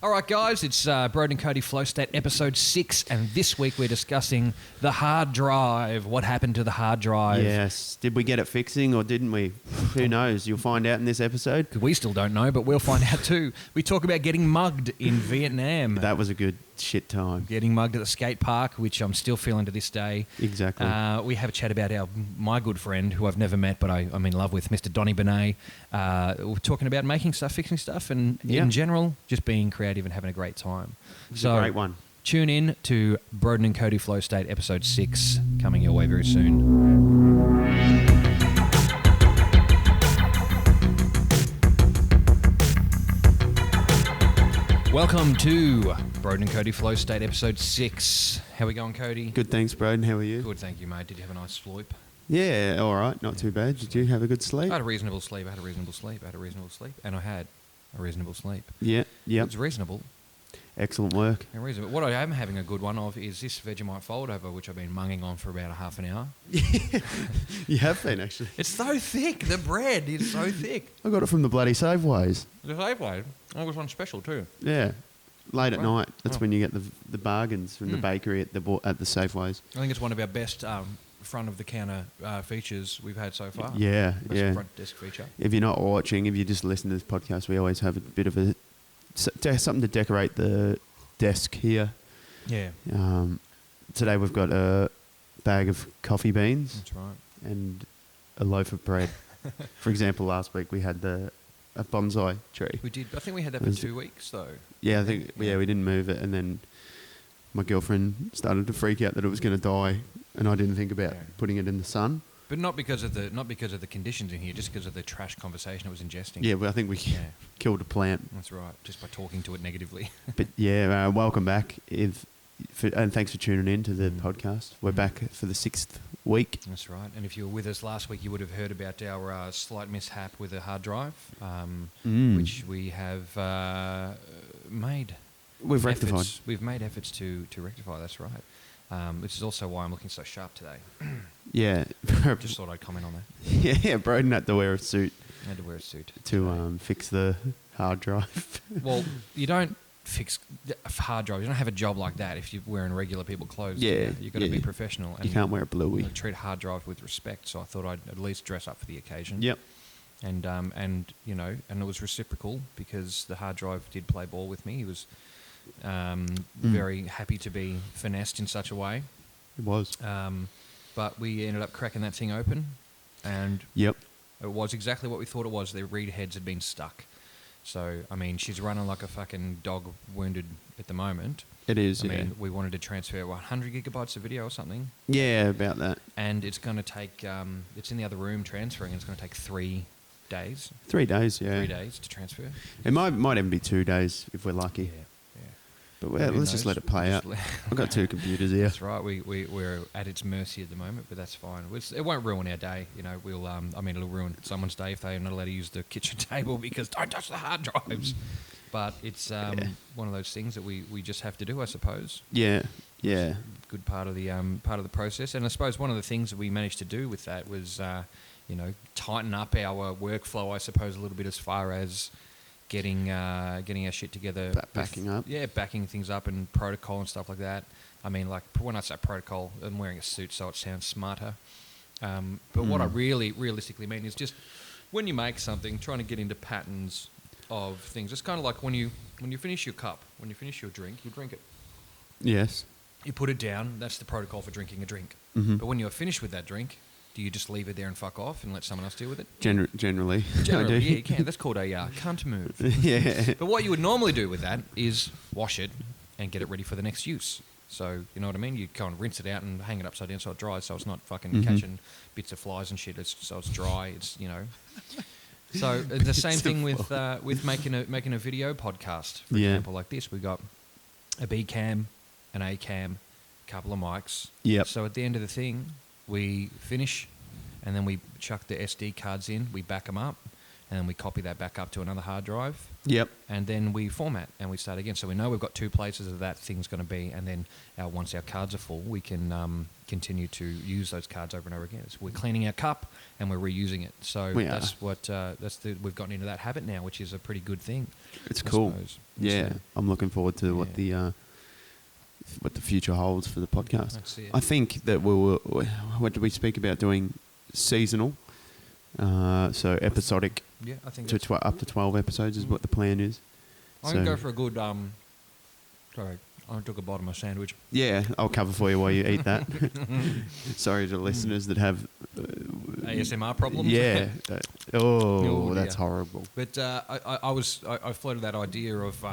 All right, guys, it's Broden and Cody Flow State episode 6, and this week we're discussing the hard drive. What happened to the hard drive? Yes. Did we get it fixing or didn't we? Who knows? You'll find out in this episode. We still don't know, but we'll find out too. We talk about getting mugged in Vietnam. That was a good shit time. Getting mugged at the skate park, which I'm still feeling to this day. Exactly. We have a chat about my good friend, who I've never met, but I'm in love with, Mr. Donny Benet. We're talking about making stuff, fixing stuff, and in general, just being creative and having a great time. It's a great one. Tune in to Broden and Cody Flow State episode 6, coming your way very soon. Welcome to Broden and Cody Flow State episode 6. How we going, Cody? Good, thanks, Broden. How are you? Good, thank you, mate. Did you have a nice sleep? Yeah, all right. Not too bad. Did you have a good sleep? I had a reasonable sleep. And I had a reasonable sleep. Yeah, yep. It's reasonable. Excellent work. And reasonable. What I am having a good one of is this Vegemite fold over, which I've been munging on for about a half an hour. You have been, actually. It's so thick. The bread is so thick. I got it from the bloody Safeways. The Safeway. I was on special too. Yeah. Late at Wow. night. That's when you get the bargains from the bakery at the Safeways. I think it's one of our best front of the counter features we've had so far. Yeah, Best yeah. front desk feature. If you're not watching, if you just listen to this podcast, we always have a bit of something to decorate the desk here. Yeah. Today we've got a bag of coffee beans That's right. and a loaf of bread. For example, last week we had a bonsai tree. We did. I think we had that for 2 weeks though. Yeah, I think we didn't move it, and then my girlfriend started to freak out that it was going to die, and I didn't think about putting it in the sun. But not because of the conditions in here, just because of the trash conversation it was ingesting. Yeah, but I think we killed a plant. That's right, just by talking to it negatively. But yeah, welcome back, and thanks for tuning in to the podcast. We're back for the 6th week. That's right. And if you were with us last week, you would have heard about our slight mishap with a hard drive, which we have made. We've rectified. We've made efforts to rectify. That's right. Which is also why I'm looking so sharp today. Yeah. Just thought I'd comment on that. Yeah, Broden had to wear a suit. I had to wear a suit to fix the hard drive. Well, you don't fix a hard drive. You don't have a job like that if you're wearing regular people clothes. Yeah. You've got to be professional. You can't wear a bluey. Treat a hard drive with respect. So I thought I'd at least dress up for the occasion. Yep. And it was reciprocal because the hard drive did play ball with me. He was very happy to be finessed in such a way. It was. But we ended up cracking that thing open, and it was exactly what we thought it was. The read heads had been stuck. So, I mean, she's running like a fucking dog wounded at the moment. It is, I mean, we wanted to transfer 100 gigabytes of video or something. Yeah, about that. And it's going to take, it's in the other room transferring, and it's going to take 3 days. 3 days, yeah. 3 days to transfer. It might even be 2 days if we're lucky. Yeah. But let's just let it play out. I've got 2 computers here. That's right. We're at its mercy at the moment, but that's fine. It won't ruin our day. You know, it'll ruin someone's day if they're not allowed to use the kitchen table because don't touch the hard drives. But it's one of those things that we just have to do, I suppose. Yeah. It's a good part of the process. And I suppose one of the things that we managed to do with that was, tighten up our workflow, I suppose, a little bit as far as getting our shit together. Backing up. Yeah, backing things up and protocol and stuff like that. I mean, like, when I say protocol, I'm wearing a suit so it sounds smarter. But what I realistically mean is just when you make something, trying to get into patterns of things. It's kind of like when you finish your cup, when you finish your drink, you drink it. Yes. You put it down. That's the protocol for drinking a drink. Mm-hmm. But when you're finished with that drink, do you just leave it there and fuck off and let someone else deal with it? Generally, I do. Yeah, you can. That's called a cunt move. Yeah. But what you would normally do with that is wash it and get it ready for the next use. So, you know what I mean? You kind of rinse it out and hang it upside down so it dries, so it's not fucking catching bits of flies and shit. So it's dry. It's, So the same thing with making a video podcast, for example, like this. We got a B cam, an A cam, a couple of mics. Yep. So at the end of the thing, we finish, and then we chuck the SD cards in. We back them up, and then we copy that back up to another hard drive. Yep. And then we format and we start again. So we know we've got 2 places that thing's going to be, and then once our cards are full, we can continue to use those cards over and over again. So we're cleaning our cup and we're reusing it. So we've gotten into that habit now, which is a pretty good thing. It's cool. Suppose. Yeah, So, I'm looking forward to what the future holds for the podcast. That's it. I think that what did we speak about doing? Seasonal, so episodic. Yeah, I think Up to 12 episodes is what the plan is. I'm going to go for a good... sorry, I took a bite of my sandwich. Yeah, I'll cover for you while you eat that. Sorry to listeners that have... ASMR problems? Yeah. That's dear. horrible. But I floated that idea of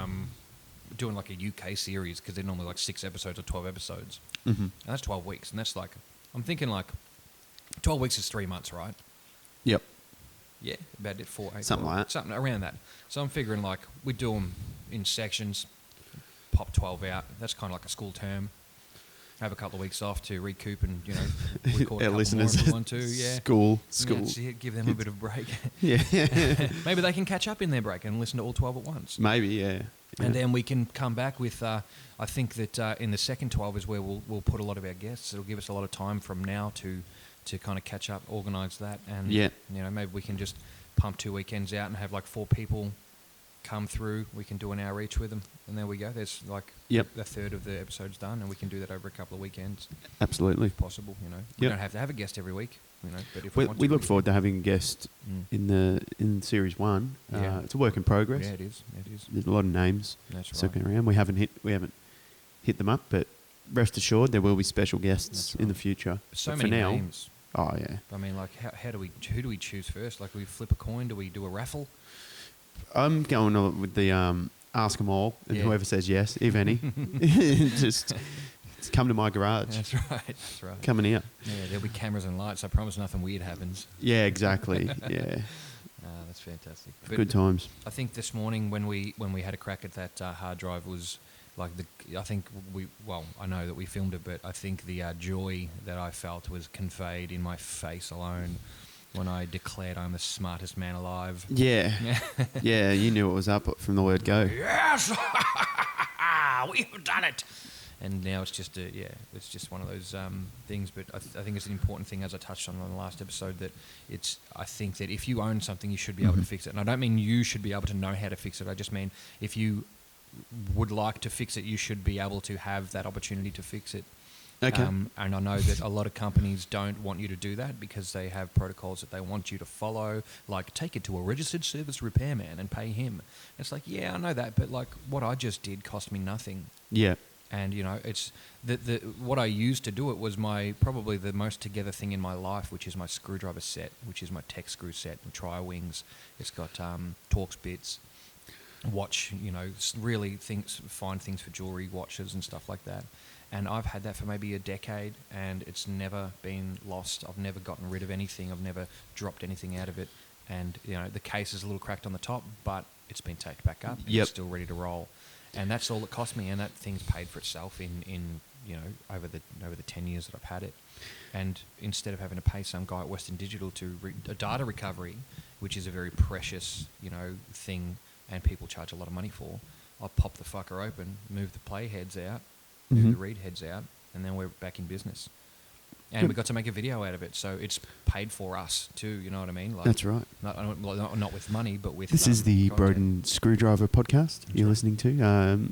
doing like a UK series, because they're normally like 6 episodes or 12 episodes. Mm-hmm. And that's 12 weeks. And that's like... I'm thinking like... 12 weeks is 3 months, right? Yep. Yeah, about it, 4, 8. Something like that. Something around that. So I'm figuring like we do them in sections, pop 12 out. That's kind of like a school term. Have a couple of weeks off to recoup and, record a couple listeners, more if we want to. Yeah. School. That's it, give them a bit of a break. Yeah. Maybe they can catch up in their break and listen to all 12 at once. Maybe, yeah. And then we can come back with, I think that in the second 12 is where we'll put a lot of our guests. It'll give us a lot of time from now to kind of catch up, organise that, and maybe we can just pump 2 weekends out and have like 4 people come through. We can do an hour each with them, and there we go. There's like a third of the episodes done, and we can do that over a couple of weekends. Absolutely, if possible. We don't have to have a guest every week. But if we look forward to having a guest in series 1. It's a work in progress. Yeah, it is. There's a lot of names circling around. We haven't hit them up, but rest assured there will be special guests in the future. So but many for now, names. Oh yeah. I mean, like, who do we choose first? Like, we flip a coin? Do we do a raffle? I'm going on with the ask them all, and whoever says yes, if any, just come to my garage. That's right. Coming out. Yeah, there'll be cameras and lights. I promise nothing weird happens. Yeah, exactly. Yeah. That's fantastic. Good times. I think this morning when we had a crack at that hard drive was like I know that we filmed it, but I think the joy that I felt was conveyed in my face alone when I declared I'm the smartest man alive. Yeah. Yeah, you knew it was up from the word go. Yes! We've done it! And now it's just it's just one of those things. But I think it's an important thing, as I touched on in the last episode, that I think that if you own something, you should be able to fix it. And I don't mean you should be able to know how to fix it. I just mean if you would like to fix it, you should be able to have that opportunity to fix it. Okay. And I know that a lot of companies don't want you to do that because they have protocols that they want you to follow, like take it to a registered service repairman and pay him. It's like, yeah, I know that, but like what I just did cost me nothing. Yeah. And it's what I used to do it was probably the most together thing in my life, which is my screwdriver set, which is my tech screw set and tri wings. It's got Torx bits, watch, really find things for jewelry, watches and stuff like that. And I've had that for maybe a decade, and it's never been lost. I've never gotten rid of anything. I've never dropped anything out of it. And the case is a little cracked on the top, but it's been taped back up. And it's still ready to roll. And that's all it cost me, and that thing's paid for itself in over the 10 years that I've had it. And instead of having to pay some guy at Western Digital to a data recovery, which is a very precious thing, and people charge a lot of money for, I'll pop the fucker open, move the play heads out, move the read heads out, and then we're back in business. And we got to make a video out of it, so it's paid for us too. You know what I mean? Like, that's right. Not with money, but with. This is the content. Broden Screwdriver podcast you're listening to.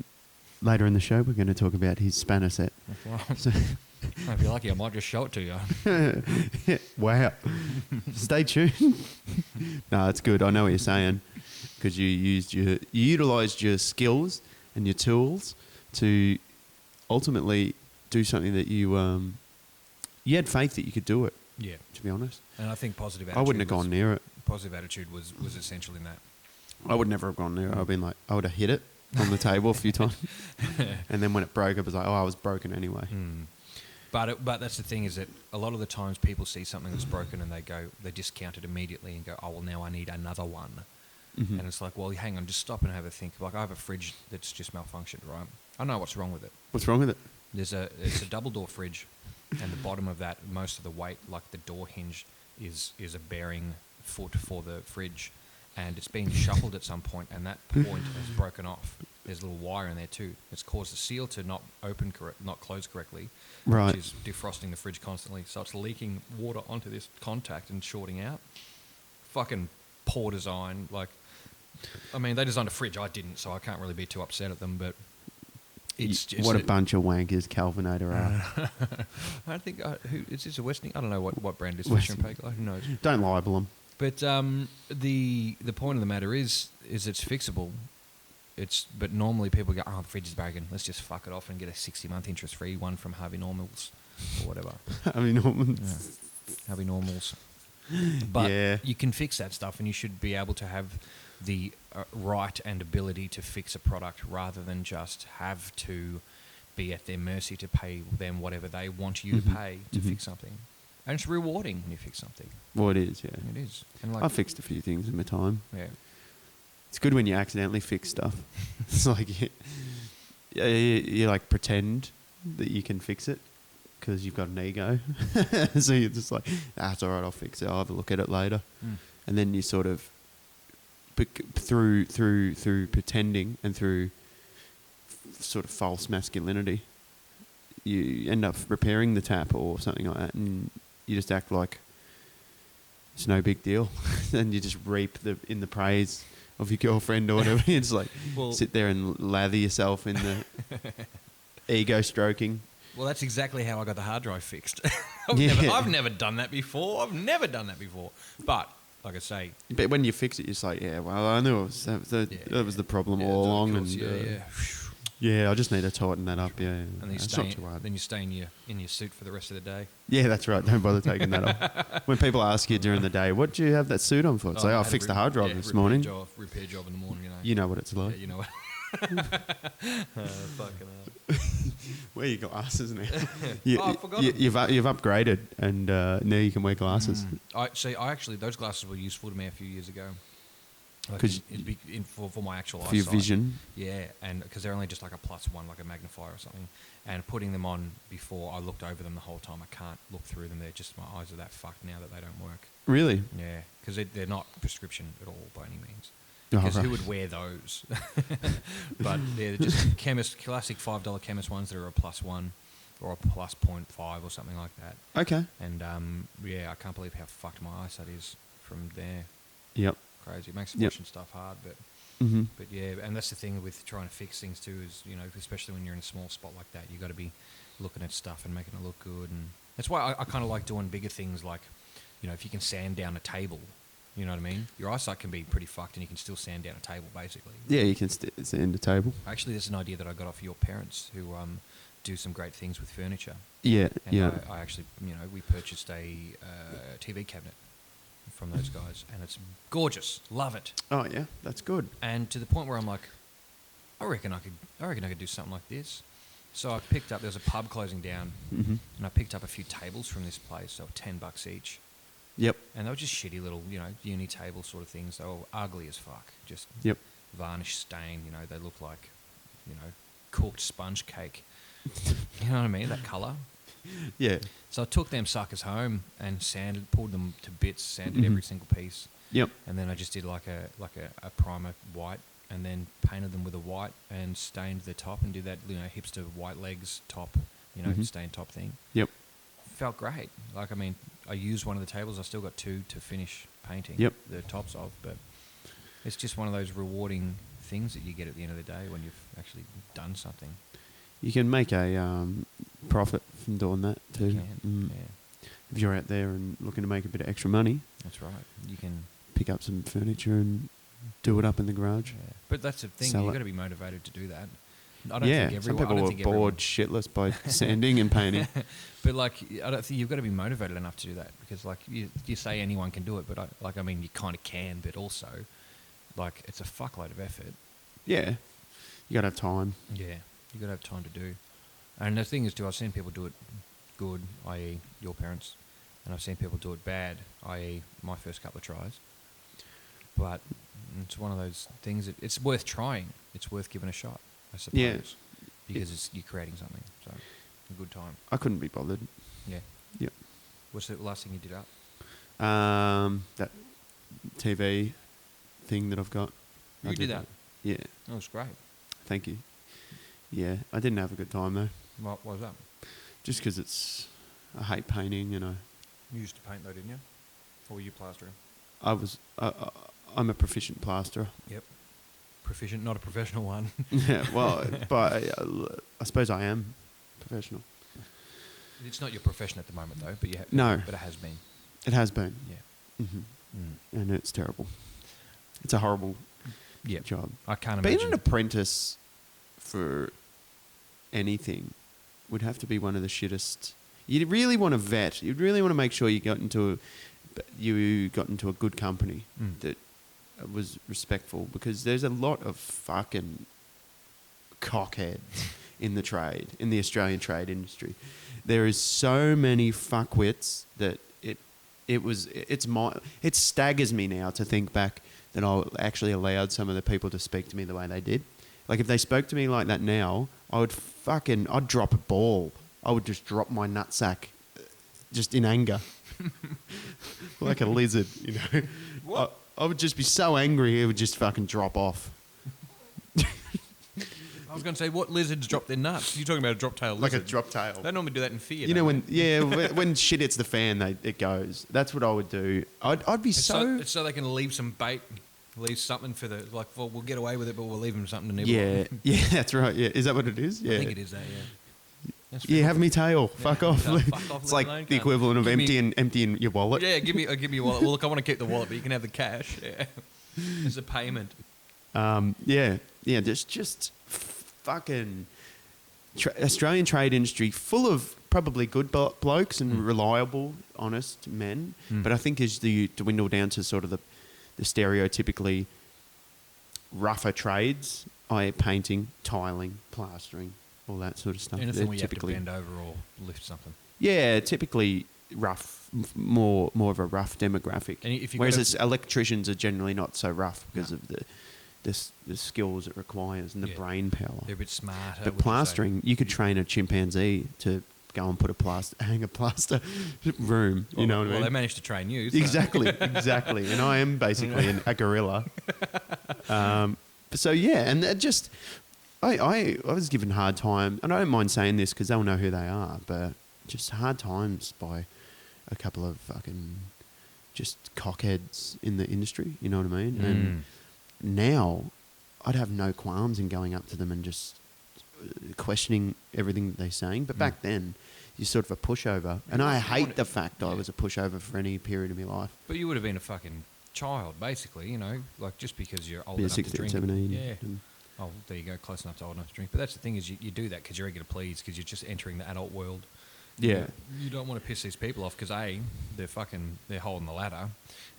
Later in the show, we're going to talk about his spanner set. So if you're lucky, I might just show it to you. Wow! Stay tuned. No, it's good. I know what you're saying, because you utilised your skills and your tools to ultimately do something that you had faith that you could do it. Yeah. To be honest. And I think positive attitude. I wouldn't have gone near it. Positive attitude was essential in that. I would never have gone near it. I would have hit it on the table a few times. And then when it broke, it was like, I was broken anyway. But that's the thing, is that a lot of the times people see something that's broken and they discount it immediately and go, oh, well, now I need another one. And it's like, well, hang on, just stop and have a think. Like, I have a fridge that's just malfunctioned, right? I know what's wrong with it. What's wrong with it? It's a double door fridge, and the bottom of that, most of the weight, like the door hinge, is a bearing foot for the fridge, and it's been shuffled at some point, and that point has broken off. There's a little wire in there too. It's caused the seal to not not close correctly, Right. which is defrosting the fridge constantly. So it's leaking water onto this contact and shorting out. Fucking poor design. Like, I mean, they designed a fridge. I didn't, so I can't really be too upset at them. But it's just What a bunch of wankers Calvinator are. I think who is this, a Westing? I don't know what brand it is. Fisher and Paykel. Who knows? Don't libel them. But the point of the matter is it's fixable. But normally people go, oh, the fridge is broken. Let's just fuck it off and get a 60-month interest-free one from Harvey Normals or whatever. I mean, Harvey Normals. But Yeah. you can fix that stuff, and you should be able to have the right and ability to fix a product rather than just have to be at their mercy to pay them whatever they want you to pay to fix something. And it's rewarding when you fix something. Well, it is, yeah. It is. And I've fixed a few things in my time. yeah. It's good when you accidentally fix stuff. It's like you like pretend that you can fix it because you've got an ego. So you're just like, that's all right, I'll fix it. I'll have a look at it later. And then you sort of, through pretending and through sort of false masculinity, you end up repairing the tap or something like that, and you just act like it's no big deal. And you just reap in the praise of your girlfriend or whatever. It's like, sit there and lather yourself in the ego stroking. Well, that's exactly how I got the hard drive fixed. Yeah. I've never done that before. But, like I say... But when you fix it, you're just like, yeah, well, I knew that was the problem all along. Course, And yeah, I just need to tighten that up, yeah. And then It's not too hard. Then you stay in your suit for the rest of the day. Yeah, that's right. Don't bother taking that off. When people ask you during the day, what do you have that suit on for? It's like, I fixed the hard drive this morning. Repair job in the morning, you know. You know what it's like. Yeah, you know what. Fucking hell. Wear your glasses now. I forgot them. You've upgraded, and now you can wear glasses. I actually, those glasses were useful to me a few years ago. Like 'Cause for my actual for your eyesight. vision. Yeah, and because they're only just like a +1, like a magnifier or something. And putting them on before I looked over them the whole time, I can't look through them. They're just, my eyes are that fucked now that they don't work. Really? Yeah, because they're not prescription at all by any means. Oh, Because right. who would wear those? But they're just classic $5 chemist ones that are a +1 or a +0.5 or something like that. Okay. And yeah, I can't believe how fucked my eyesight is from there. Yep. Crazy. It makes Yep. watching stuff hard, but Mm-hmm. but yeah, and that's the thing with trying to fix things too is, you know, especially when you're in a small spot like that, you got to be looking at stuff and making it look good. And that's why I kind of like doing bigger things like, you know, if you can sand down a table, you know what I mean? Your eyesight can be pretty fucked and you can still sand down a table, basically. Yeah, you can stand the table. Actually, there's an idea that I got off your parents who do some great things with furniture. Yeah, And yeah. I actually, you know, we purchased a TV cabinet from those guys, and it's gorgeous. Love it. Oh yeah, that's good. And to the point where I'm like, I reckon I could do something like this. So I picked up. There was a pub closing down, Mm-hmm. and I picked up a few tables from this place. They were $10 each, Yep. and they were just shitty little, you know, uni table sort of things. They were ugly as fuck. Just Yep. varnish stain. You know, they look like, you know, cooked sponge cake. You know what I mean? That colour. Yeah. So I took them suckers home and pulled them to bits, sanded Mhm. every single piece, Yep. and then I just did like a primer white, and then painted them with a white and stained the top and did that, you know, hipster white legs top, you know, Mhm. stain top thing. Yep. Felt great. Like, I mean, I used one of the tables. I still got two to finish painting Yep. the tops of, but it's just one of those rewarding things that you get at the end of the day when you've actually done something. You can make a profit from doing that too. You can, yeah, If you're out there and looking to make a bit of extra money, that's right. You can. pick up some furniture and do it up in the garage. Yeah. But that's the thing. Sell You've it. got to be motivated to do that. I don't Yeah, think some everyone. I people don't were think everyone- bored shitless by sanding and painting. But like, I don't think you've got to be motivated enough to do that, because like you say anyone can do it, but I mean, you kind of can, but also, like, it's a fuckload of effort. Yeah, you got to have time. Yeah, you got to have time to do. And the thing is, too, I've seen people do it good, i.e., your parents, and I've seen people do it bad, i.e., my first couple of tries. But it's one of those things that it's worth trying. It's worth giving a shot, I suppose. Yeah. Because you're creating something, so a good time. I couldn't be bothered. Yeah. Yep. What's the last thing you did up? That TV thing that I've got. You did that? Yeah. That was great. Thank you. Yeah, I didn't have a good time though. What was that? Just because I hate painting, you know. You used to paint though, didn't you? Or were you plastering? I'm a proficient plasterer. Yep. Proficient, not a professional one. Yeah, well, but I suppose I am professional. It's not your profession at the moment though, but No. but it has been. It has been. Yeah. And it's terrible. It's a horrible Yep. job. I can't Being imagine. an apprentice for anything would have to be one of the shittest. You'd really want to vet. You'd really want to make sure you got into a good company that was respectful, because there's a lot of fucking cockheads in the trade, in the Australian trade industry. There is so many fuckwits that it staggers me now to think back that I actually allowed some of the people to speak to me the way they did. Like if they spoke to me like that now, I'd drop a ball. I would just drop my nutsack just in anger. Like a lizard, you know. What? I would just be so angry it would just fucking drop off. I was going to say, what lizards drop their nuts? You're talking about a drop-tailed Like lizard. a drop tail. They normally do that in fear. You know, don't when shit hits the fan, it goes. That's what I would do. I'd be it's so... it's so they can leave some bait, leave something for the, like, well, we'll get away with it, but we'll leave them something to nibble Yeah, on. yeah, that's right. Yeah, is that what it is? Yeah, I think it is that, yeah. That's Yeah, fair. have me tail. Fuck off. Fuck off, It's leave it like alone, the cunt. equivalent of Give me- emptying your wallet. Yeah, give me your wallet. Well, look, I want to keep the wallet, but you can have the cash. Yeah. As a payment. Yeah, just fucking Australian trade industry full of probably good blokes and reliable, honest men. But I think as you dwindle down to sort of the stereotypically rougher trades, i.e. painting, tiling, plastering, all that sort of stuff. Anything They're where you have to bend over or lift something. Yeah, typically rough, more of a rough demographic. And if you've Whereas got it's electricians are generally not so rough because of the skills it requires and the Yeah. brain power. They're a bit smarter. But would you say? plastering, you could train a chimpanzee to go and put hang a plaster room. You know what I Well, they mean? managed to train you. So. Exactly. And I am basically a gorilla. So yeah, and that just, I was given hard time, and I don't mind saying this because they'll know who they are, but just hard times by a couple of fucking just cockheads in the industry. You know what I mean? And now I'd have no qualms in going up to them and just questioning everything that they're saying. But back then, you're sort of a pushover. And I hate the fact I was a pushover for any period of my life. But you would have been a fucking child, basically, you know, like just because you're old Be enough to 16, drink. 17. Yeah. and- Oh, there you go, close enough to old enough to drink. But that's the thing is you do that because you're eager to please, because you're just entering the adult world. Yeah. You don't want to piss these people off because A, they're holding the ladder,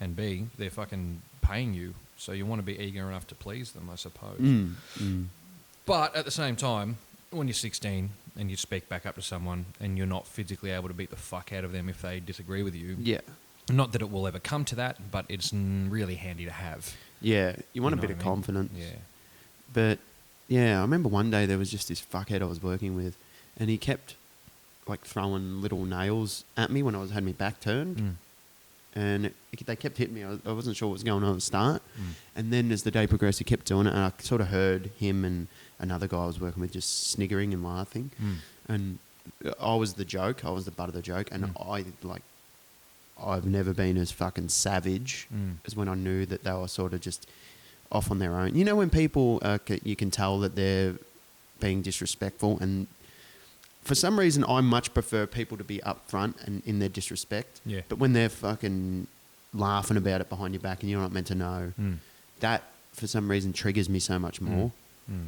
and B, they're fucking paying you. So you want to be eager enough to please them, I suppose. But at the same time, when you're 16 and you speak back up to someone and you're not physically able to beat the fuck out of them if they disagree with you, Yeah. not that it will ever come to that, but it's really handy to have. Yeah. You want You a know bit of what I mean? confidence. Yeah. But yeah, I remember one day there was just this fuckhead I was working with, and he kept like throwing little nails at me when I had my back turned, and they kept hitting me. I wasn't sure what was going on at the start, and then as the day progressed, he kept doing it, and I sort of heard him and another guy I was working with just sniggering and laughing, and I was the joke. I was the butt of the joke, and I've never been as fucking savage as when I knew that they were sort of just off on their own. You know, when people, you can tell that they're being disrespectful, and for some reason I much prefer people to be upfront and in their disrespect. Yeah. But when they're fucking laughing about it behind your back and you're not meant to know, that for some reason triggers me so much more.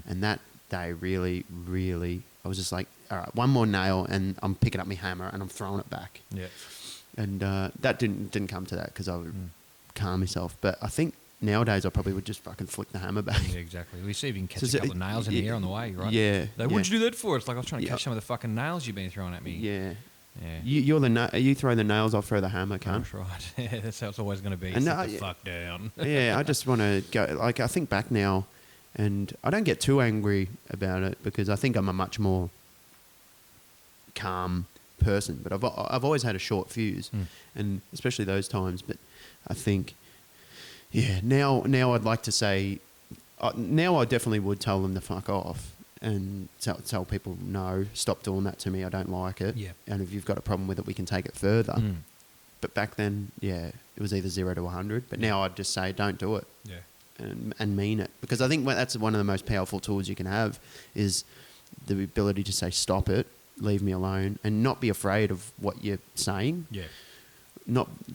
And that day really, really, I was just like, all right, one more nail and I'm picking up my hammer and I'm throwing it back. Yeah. And that didn't come to that because I would calm myself. But I think nowadays I probably would just fucking flick the hammer back. Yeah, exactly. We see if you can catch So a couple of nails in the air on the way, right? Yeah. What'd you do that for? It's like I was trying to Yeah. catch some of the fucking nails you've been throwing at me. Yeah. Yeah. You throw the nails, I'll throw the hammer, cunt. That's right. Yeah, that's how it's always going to be. And Sit no, the yeah. fuck down. Yeah, I just want to go. Like, I think back now, and I don't get too angry about it because I think I'm a much more calm person. But I've always had a short fuse, and especially those times. But I think, Yeah. Now I'd like to say, now I definitely would tell them to fuck off and tell people, no, stop doing that to me. I don't like it. Yeah. And if you've got a problem with it, we can take it further. Mm. But back then, yeah, it was either 0 to 100. But now I'd just say, don't do it. Yeah. And mean it, because I think that's one of the most powerful tools you can have is the ability to say stop it, leave me alone, and not be afraid of what you're saying. Yeah.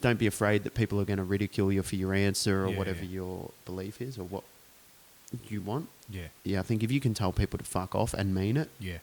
Don't be afraid that people are going to ridicule you for your answer or Yeah, whatever yeah. your belief is or what you want. Yeah. Yeah, I think if you can tell people to fuck off and mean it, Yeah.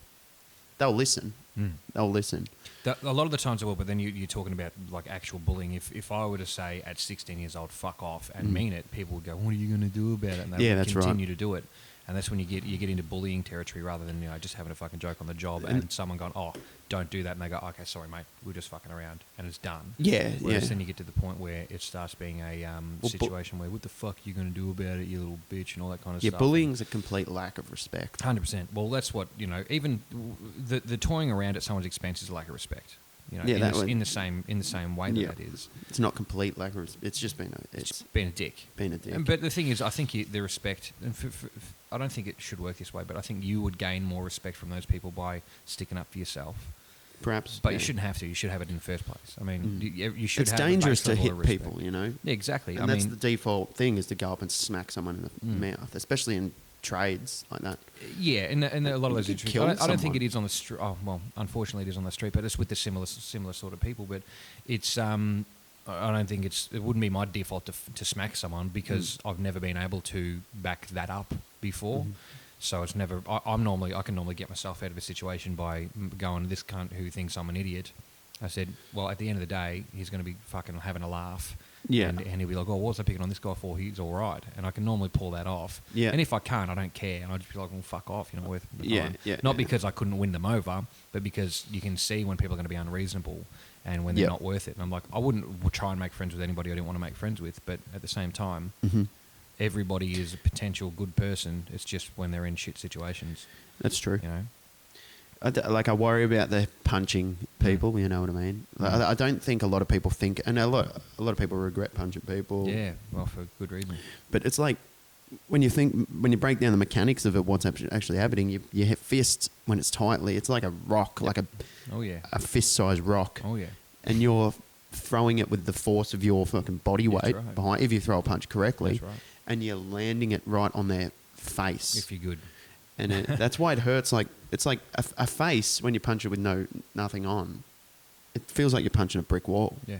they'll listen. Mm. They'll listen. A lot of the times I will, but then you're talking about like actual bullying. If I were to say at 16 years old, fuck off and mean it, people would go, what are you going to do about it? And they Yeah, would that's right. continue to do it. And that's when you get into bullying territory rather than just having a fucking joke on the job and someone going, oh, don't do that. And they go, okay, sorry, mate, we're just fucking around. And it's done. Yeah, Whereas yeah. then you get to the point where it starts being a situation where what the fuck are you going to do about it, you little bitch, and all that kind of Yeah, stuff. bullying's a complete lack of respect. 100%. Well, that's what, even the toying around at someone's expense is a lack of respect. Yeah, in the same way that is. It's not complete lack of respect. It's just It's being a dick. been a dick. But the thing is, I think the respect, and I don't think it should work this way, but I think you would gain more respect from those people by sticking up for yourself. Perhaps. But yeah. you shouldn't have to. You should have it in the first place. I mean, you should It's have a dangerous base to level hit of respect. people, you know? Yeah, exactly. And that's the default thing is to go up and smack someone in the mouth, especially in trades like that. Yeah, and a lot of those You could injuries. kill I don't think someone. it is on the street. Oh, well, unfortunately, it is on the street, but it's with the similar sort of people. But it's I don't think it wouldn't be my default to smack someone because I've never been able to back that up before. So it's never. I can normally get myself out of a situation by going, this cunt who thinks I'm an idiot. I said, well, at the end of the day, he's going to be fucking having a laugh. Yeah. And he'll be like, oh, what was I picking on this guy for? He's all right. And I can normally pull that off. Yeah. And if I can't, I don't care. And I'll just be like, well, fuck off. You're not worth the Yeah, time. yeah, Not yeah. because I couldn't win them over, but because you can see when people are going to be unreasonable and when they're Yeah. not worth it. And I'm like, I wouldn't try and make friends with anybody I didn't want to make friends with. But at the same time, everybody is a potential good person. It's just when they're in shit situations, That's true. you know? I worry about the punching people. You know what I mean? I don't think a lot of people think, and a lot of people regret punching people. Yeah, well, for good reason. But it's like when you break down the mechanics of it, what's actually happening? You hit fists when it's tightly. It's like a rock, like Oh, yeah. a fist-sized rock, Oh, yeah. and you're throwing it with the force of your fucking body That's weight right. behind. If you throw a punch correctly, That's right. and you're landing it right on their face. If you're good. And that's why it hurts. Like it's like a face when you punch it with nothing on. It feels like you're punching a brick wall Yeah.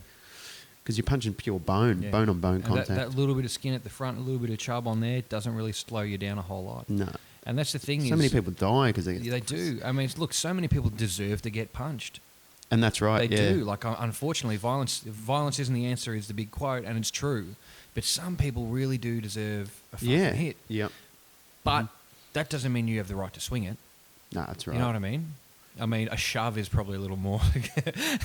because you're punching pure bone, Yeah. bone on bone And contact. that little bit of skin at the front, a little bit of chub on there doesn't really slow you down a whole lot. No, And that's the thing. so many people die because Yeah, they do. I mean, look, so many people deserve to get punched. and that's right. They yeah. do. Like, unfortunately, violence isn't the answer is the big quote, and it's true. But some people really do deserve a fucking Yeah. hit. Yep. But that doesn't mean you have the right to swing it. No, that's right. You know what I mean? I mean, a shove is probably a little more.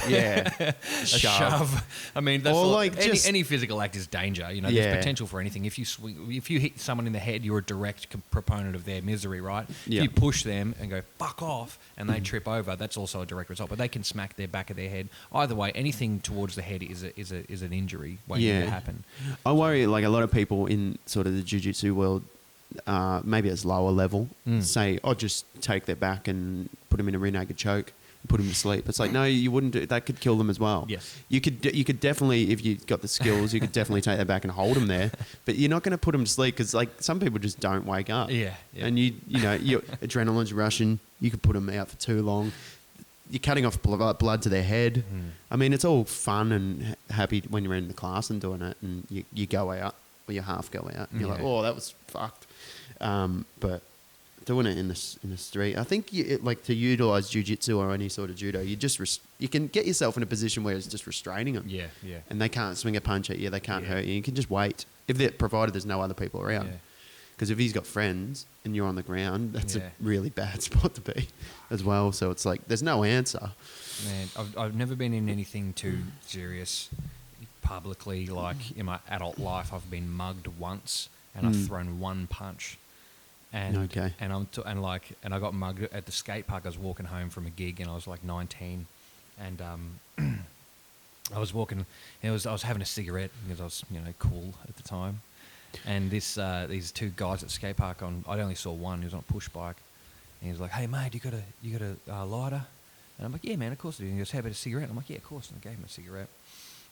Yeah. A shove. I mean, that's Or like like just- any physical act is danger. You know, Yeah. there's potential for anything. If you hit someone in the head, you're a direct proponent of their misery, right? Yeah. If you push them and go fuck off, and they trip over, that's also a direct result. But they can smack their back of their head. Either way, anything towards the head is an injury waiting to happen. I worry like a lot of people in sort of the jiu-jitsu world, maybe it's lower level, say, "Oh, just take their back and put them in a rear naked choke, and put them to sleep." It's like, no, you wouldn't do that. Could kill them as well. Yes. you could definitely, if you got the skills, you could definitely take their back and hold them there. But you're not going to put them to sleep because like some people just don't wake up. Yeah, yeah. And you know your adrenaline's rushing. You could put them out for too long. You're cutting off blood to their head. I mean, it's all fun and happy when you're in the class and doing it, and you go out or you half go out. And you're like, Yeah. oh, that was fucked. But doing it in the street, I think like to utilize jiu-jitsu or any sort of judo, you can get yourself in a position where it's just restraining them. Yeah, yeah. And they can't swing a punch at you. They can't Yeah. hurt you. You can just wait provided there's no other people around. Yeah. Because if he's got friends and you're on the ground, that's Yeah. a really bad spot to be as well. So it's like there's no answer. Man, I've never been in anything too serious publicly. Like in my adult life, I've been mugged once, and I've thrown one punch. And Okay. and and I got mugged at the skate park. I was walking home from a gig, and I was like 19, and I was walking. I was having a cigarette because I was cool at the time. And these two guys at the skate park I only saw one. He was on a push bike, and he was like, "Hey mate, you got a lighter?" And I'm like, "Yeah man, of course I do." And he goes, "How about a cigarette?" And I'm like, "Yeah, of course." And I gave him a cigarette.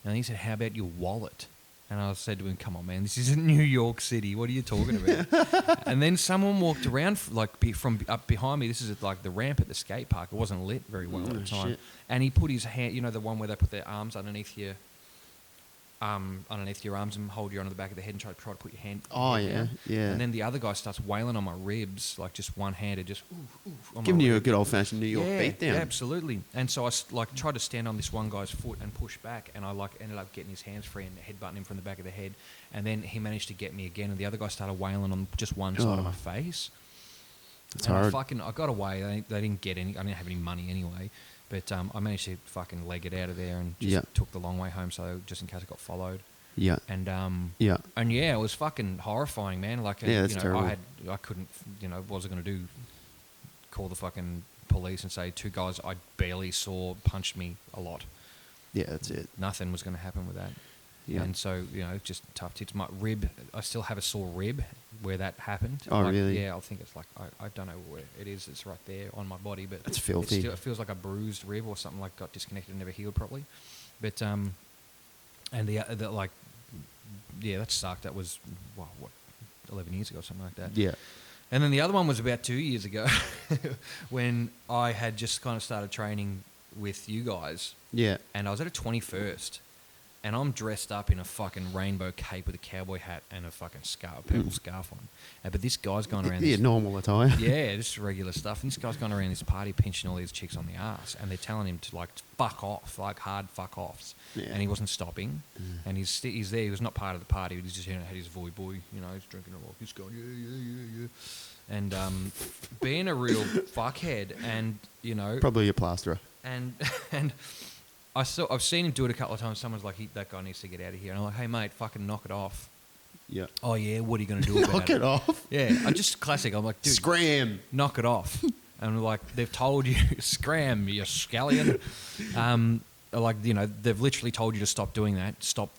And he said, "How about your wallet?" And I said to him, "Come on, man, this isn't New York City. What are you talking about?" And then someone walked around from up behind me. This is at like the ramp at the skate park. It wasn't lit very well at the time. Shit. And he put his hand, you know, the one where they put their arms underneath your arms and hold you onto the back of the head and try to put your hand. Oh, head yeah, down. yeah. And then the other guy starts wailing on my ribs, like just one-handed, just oof, on Giving my you a ribs. good old-fashioned New York beat down. Yeah, absolutely. And so I tried to stand on this one guy's foot and push back, and I ended up getting his hands free and headbutting him from the back of the head. And then he managed to get me again, and the other guy started wailing on just one side of my face. That's and hard. I got away. They didn't get any. I didn't have any money anyway. But I managed to fucking leg it out of there and just took the long way home, so just in case I got followed. Yeah. And yeah. And yeah, it was fucking horrifying, man. Like, that's terrible. I couldn't, what was I going to do? Call the fucking police and say 2 guys I barely saw punched me a lot. Yeah, that's it. Nothing was going to happen with that. Yeah. And so, just tough tits. My rib, I still have a sore rib where that happened. Oh, like, really? Yeah, I think it's like, I don't know where it is. It's right there on my body. But That's filthy. It feels like a bruised rib or something, like got disconnected and never healed properly. But, and the like, yeah, that sucked. That was, 11 years ago, something like that. Yeah. And then the other one was about 2 years ago when I had just kind of started training with you guys. Yeah. And I was at a 21st, and I'm dressed up in a fucking rainbow cape with a cowboy hat and a fucking purple scarf on. But this guy's gone around Yeah, normal attire. yeah, just regular stuff. And this guy's gone around this party pinching all these chicks on the ass, and they're telling him to like fuck off, like hard fuck offs. Yeah. And he wasn't stopping. And he's there. He was not part of the party. He was just had his boy, he's drinking a lot. He's going yeah. And being a real fuckhead, and Probably a plasterer. and I've seen him do it a couple of times. Someone's like, that guy needs to get out of here. And I'm like, hey mate, fucking knock it off. Yeah. Oh yeah, what are you going to do about Knock it off. Yeah, I'm just classic. I'm like, dude, Scram. knock it off. And like, they've told you, scram, you scallion. They've literally told you to stop doing that. Stop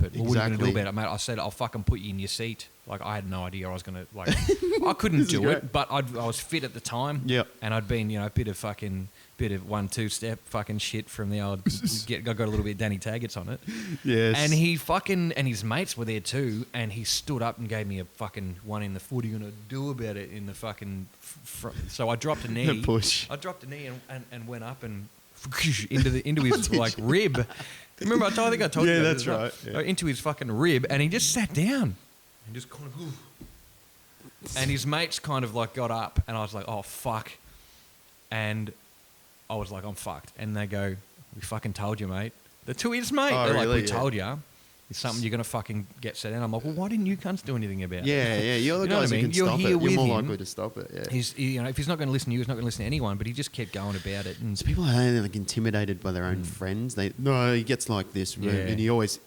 it. Well, what are you going to do about it, mate? I said, I'll fucking put you in your seat. Like, I had no idea I was going to, like, I couldn't do it, but I was fit at the time. Yep. And I'd been, a bit of 1-2 step fucking shit from the old, I got a little bit Danny Taggart's on it. Yes. And and his mates were there too, and he stood up and gave me a fucking one in the foot. What are you going to do about it in the fucking So I dropped a knee. The push. I dropped a knee and went up and into his like rib. Remember, I think I told you. Yeah, that that's right. Yeah. Into his fucking rib, and he just sat down and just kind of. And his mates kind of like got up, and I was like, "Oh fuck," and I was like, "I'm fucked." And they go, "We fucking told you, mate." The two his mate. Oh, They're really? like, "We Yeah. told you. It's something you're gonna fucking get set down." I'm like, "Well, why didn't you cunts do anything about it?" Yeah. You're the You know what guys I who mean? can You're stop here it. with You're more him. likely to stop it. Yeah. If he's not going to listen to you, he's not going to listen to anyone. But he just kept going about it. And So people are like intimidated by their own friends. He gets like this, Yeah. and he always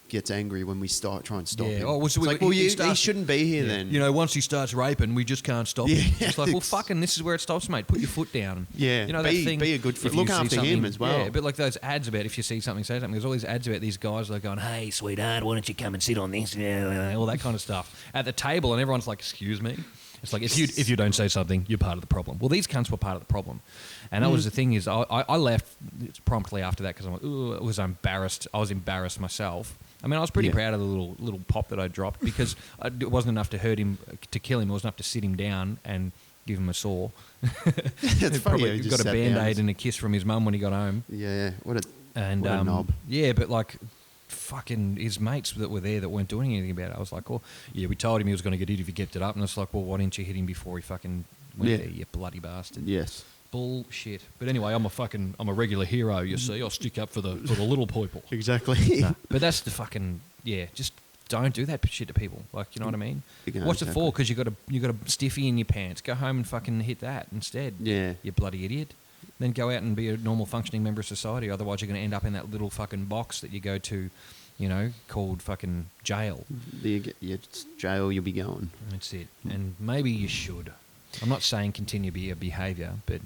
gets angry when we try and stop Yeah. him. Oh, well, so it's we- like, well, he he starts- shouldn't be here Yeah. then. Once he starts raping, we just can't stop him. Yeah. It's like, well, fucking, this is where it stops, mate. Put your foot down. Yeah. You know that Be- thing. be a good if look you see after him something- as well. Yeah, but like those ads about if you see something, say something. There's always ads about these guys like going, "Hey, sweetheart, why don't you come and sit on this?" All that kind of stuff at the table, and everyone's like, "Excuse me." It's like if you don't say something, you're part of the problem. Well, these cunts were part of the problem, and that was the thing is I left promptly after that because I'm like, ooh, I was embarrassed. I was embarrassed myself. I mean, I was pretty Yeah. proud of the little pop that I dropped because it wasn't enough to hurt him, to kill him. It was enough to sit him down and give him a sore. It's funny. How he just got a sat Band-Aid down. and a kiss from his mum when he got home. Yeah. What a And what a knob. yeah, but like fucking his mates that were there that weren't doing anything about it. I was like, oh yeah, we told him he was going to get hit if he kept it up, and it's like, well, why didn't you hit him before he fucking went Yeah. there, you bloody bastard? Yes. Bullshit. But anyway, I'm a regular hero. You see, I'll stick up for the little people. Exactly. No, but that's the fucking just don't do that shit to people. Like, you know what I mean? Yeah, What's it exactly. for? Because you got a stiffy in your pants. Go home and fucking hit that instead. Yeah. You bloody idiot. Then go out and be a normal functioning member of society. Otherwise, you're going to end up in that little fucking box that you go to, called fucking jail. Jail, you'll be going. That's it. And maybe you should. I'm not saying continue your behaviour, but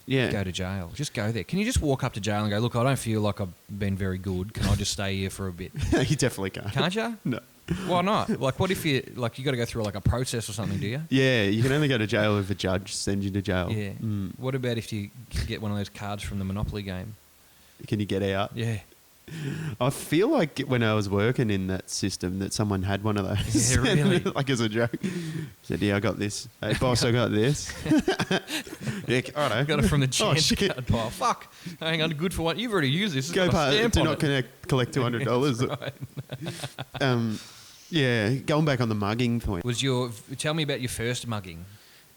Yeah. go to jail. Just go there. Can you just walk up to jail and go, look, I don't feel like I've been very good. Can I just stay here for a bit? You definitely can't. Can't you? No. Why not? Like, what if you got to go through like a process or something? Do you? Yeah, you can only go to jail if a judge sends you to jail. Yeah. What about if you get one of those cards from the Monopoly game? Can you get out? Yeah. I feel like when I was working in that system that someone had one of those. Yeah, really? Like as a joke. Said, yeah, I got this. Hey, boss, I got this. Yeah, righto. Got it from the Oh, chance shit. card pile. Fuck. Hang on, good for one. You've already used this. It's Go got a past, stamp do on not it. collect $200. Right. Yeah, going back on the mugging point. Tell me about your first mugging.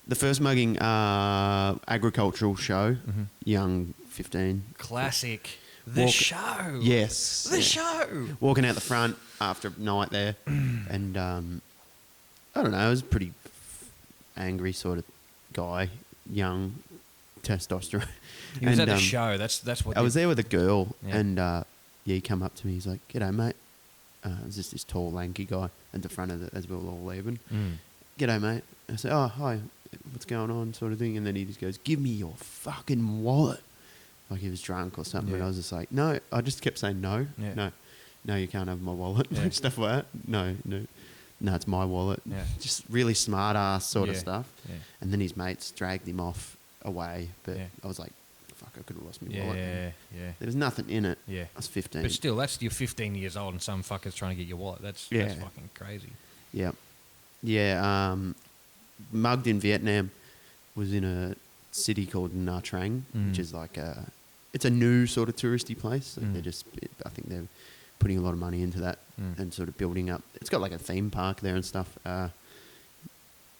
The first mugging, agricultural show, young 15. Classic. The show. Yes. The show. Walking out the front after a night there, and I don't know, I was a pretty angry sort of guy, young, testosterone. He was And, at the show. That's what. I was there with a girl, Yeah. and he come up to me. He's like, "G'day, mate." It was just this tall, lanky guy at the front of it as we were all leaving. "G'day, mate." I said, "Oh, hi. What's going on?" Sort of thing. And then he just goes, "Give me your fucking wallet." Like he was drunk or something. Yeah. And I was just like, "No." I just kept saying, "No, Yeah. no, you can't have my wallet." Yeah. Like stuff like that. No, it's my wallet. Yeah. Just really smart ass sort of Yeah. stuff. Yeah. And then his mates dragged him off away. But Yeah. I was like, "Fuck, I could have lost my Yeah, wallet." yeah. There was nothing in it. Yeah. I was 15. But still, you're 15 years old and some fucker's trying to get your wallet. That's fucking crazy. Yeah. Yeah. Mugged in Vietnam. Was in a city called Nha Trang, which is like it's a new sort of touristy place. Like I think they're putting a lot of money into that and sort of building up. It's got like a theme park there and stuff.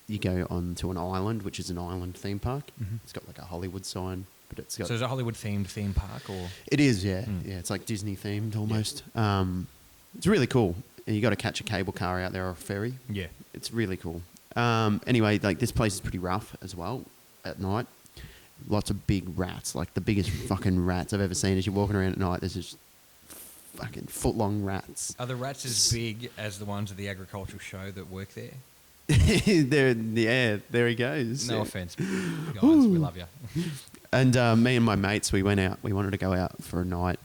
You go on to an island, which is an island theme park. It's got like a Hollywood sign, but it's got. So is it a Hollywood themed theme park or? It is, yeah. Yeah, it's like Disney themed almost. It's really cool. And you got to catch a cable car out there or a ferry. Yeah. It's really cool. Anyway, like this place is pretty rough as well at night. Lots of big rats, like the biggest fucking rats I've ever seen. As you're walking around at night, there's just fucking foot-long rats. Are the rats as big as the ones at the agricultural show that work there? There he goes. No Yeah. offense, guys. We love you. And me and my mates, we went out. We wanted to go out for a night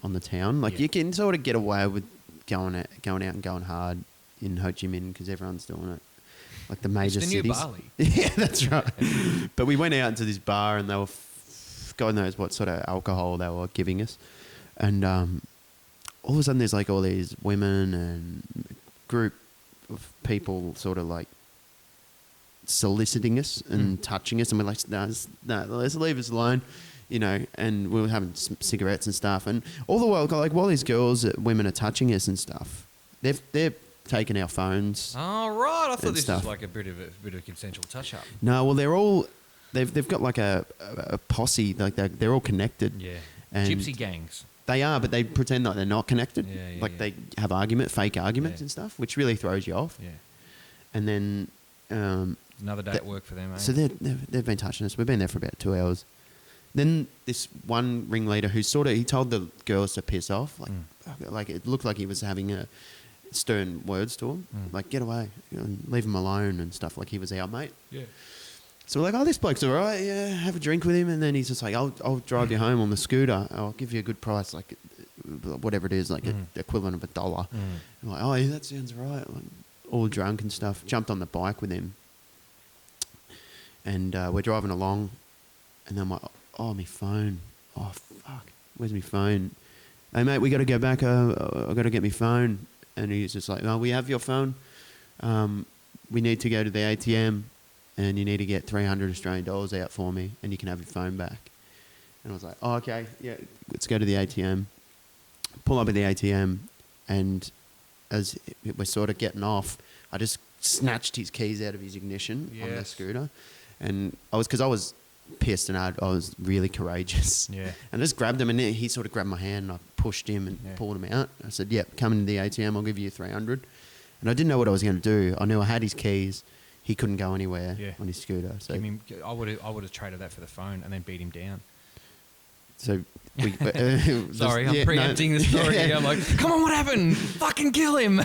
on the town. Like Yeah. you can sort of get away with going out and going hard in Ho Chi Minh because everyone's doing it. Like the major It's the new cities. Bali. Yeah, that's right. But we went out into this bar and they were, God knows what sort of alcohol they were giving us. And all of a sudden there's like all these women and a group of people sort of like soliciting us and touching us. And we're like, no, let's leave us alone, you know. And we were having cigarettes and stuff. And all the while, like while these women are touching us and stuff, they're taking our phones. Oh, right. I thought And this stuff. was like a bit of a consensual touch-up. No, well, they've got like a posse, like they're all connected. Yeah. And Gypsy gangs. They are, but they pretend like they're not connected. Yeah, like yeah. they have fake arguments Yeah. and stuff, which really throws you off. Yeah. And then, Another day at work for them, eh? so they've been touching us. We've been there for about 2 hours. Then this one ringleader who he told the girls to piss off, like it looked like he was having a stern words to him, like get away, and leave him alone and stuff. Like he was our mate. Yeah. So we're like, oh, this bloke's all right. Yeah, have a drink with him. And then he's just like, I'll drive you home on the scooter. I'll give you a good price, like whatever it is, like the equivalent of $1. I'm like, oh, yeah, that sounds right. Like, all drunk and stuff. Jumped on the bike with him. And we're driving along. And then I'm like, oh, my phone. Oh, fuck. Where's my phone? Hey, mate, we got to go back. I got to get my phone. And he's just like, oh, we have your phone. We need to go to the ATM. And you need to get $300 Australian out for me, and you can have your phone back. And I was like, oh, okay, yeah, let's go to the ATM. Pull up at the ATM, and as we're sort of getting off, I just snatched his keys out of his ignition on the Yes. scooter. And because I was pissed and I was really courageous. Yeah. And I just grabbed him, and he sort of grabbed my hand, and I pushed him and pulled him out. I said, yep, come into the ATM, I'll give you $300. And I didn't know what I was going to do. I knew I had his keys. He couldn't go anywhere on his scooter. So I would have traded that for the phone and then beat him down. So we. Sorry, I'm preempting the story. Yeah. I'm like, come on, what happened? Fucking kill him.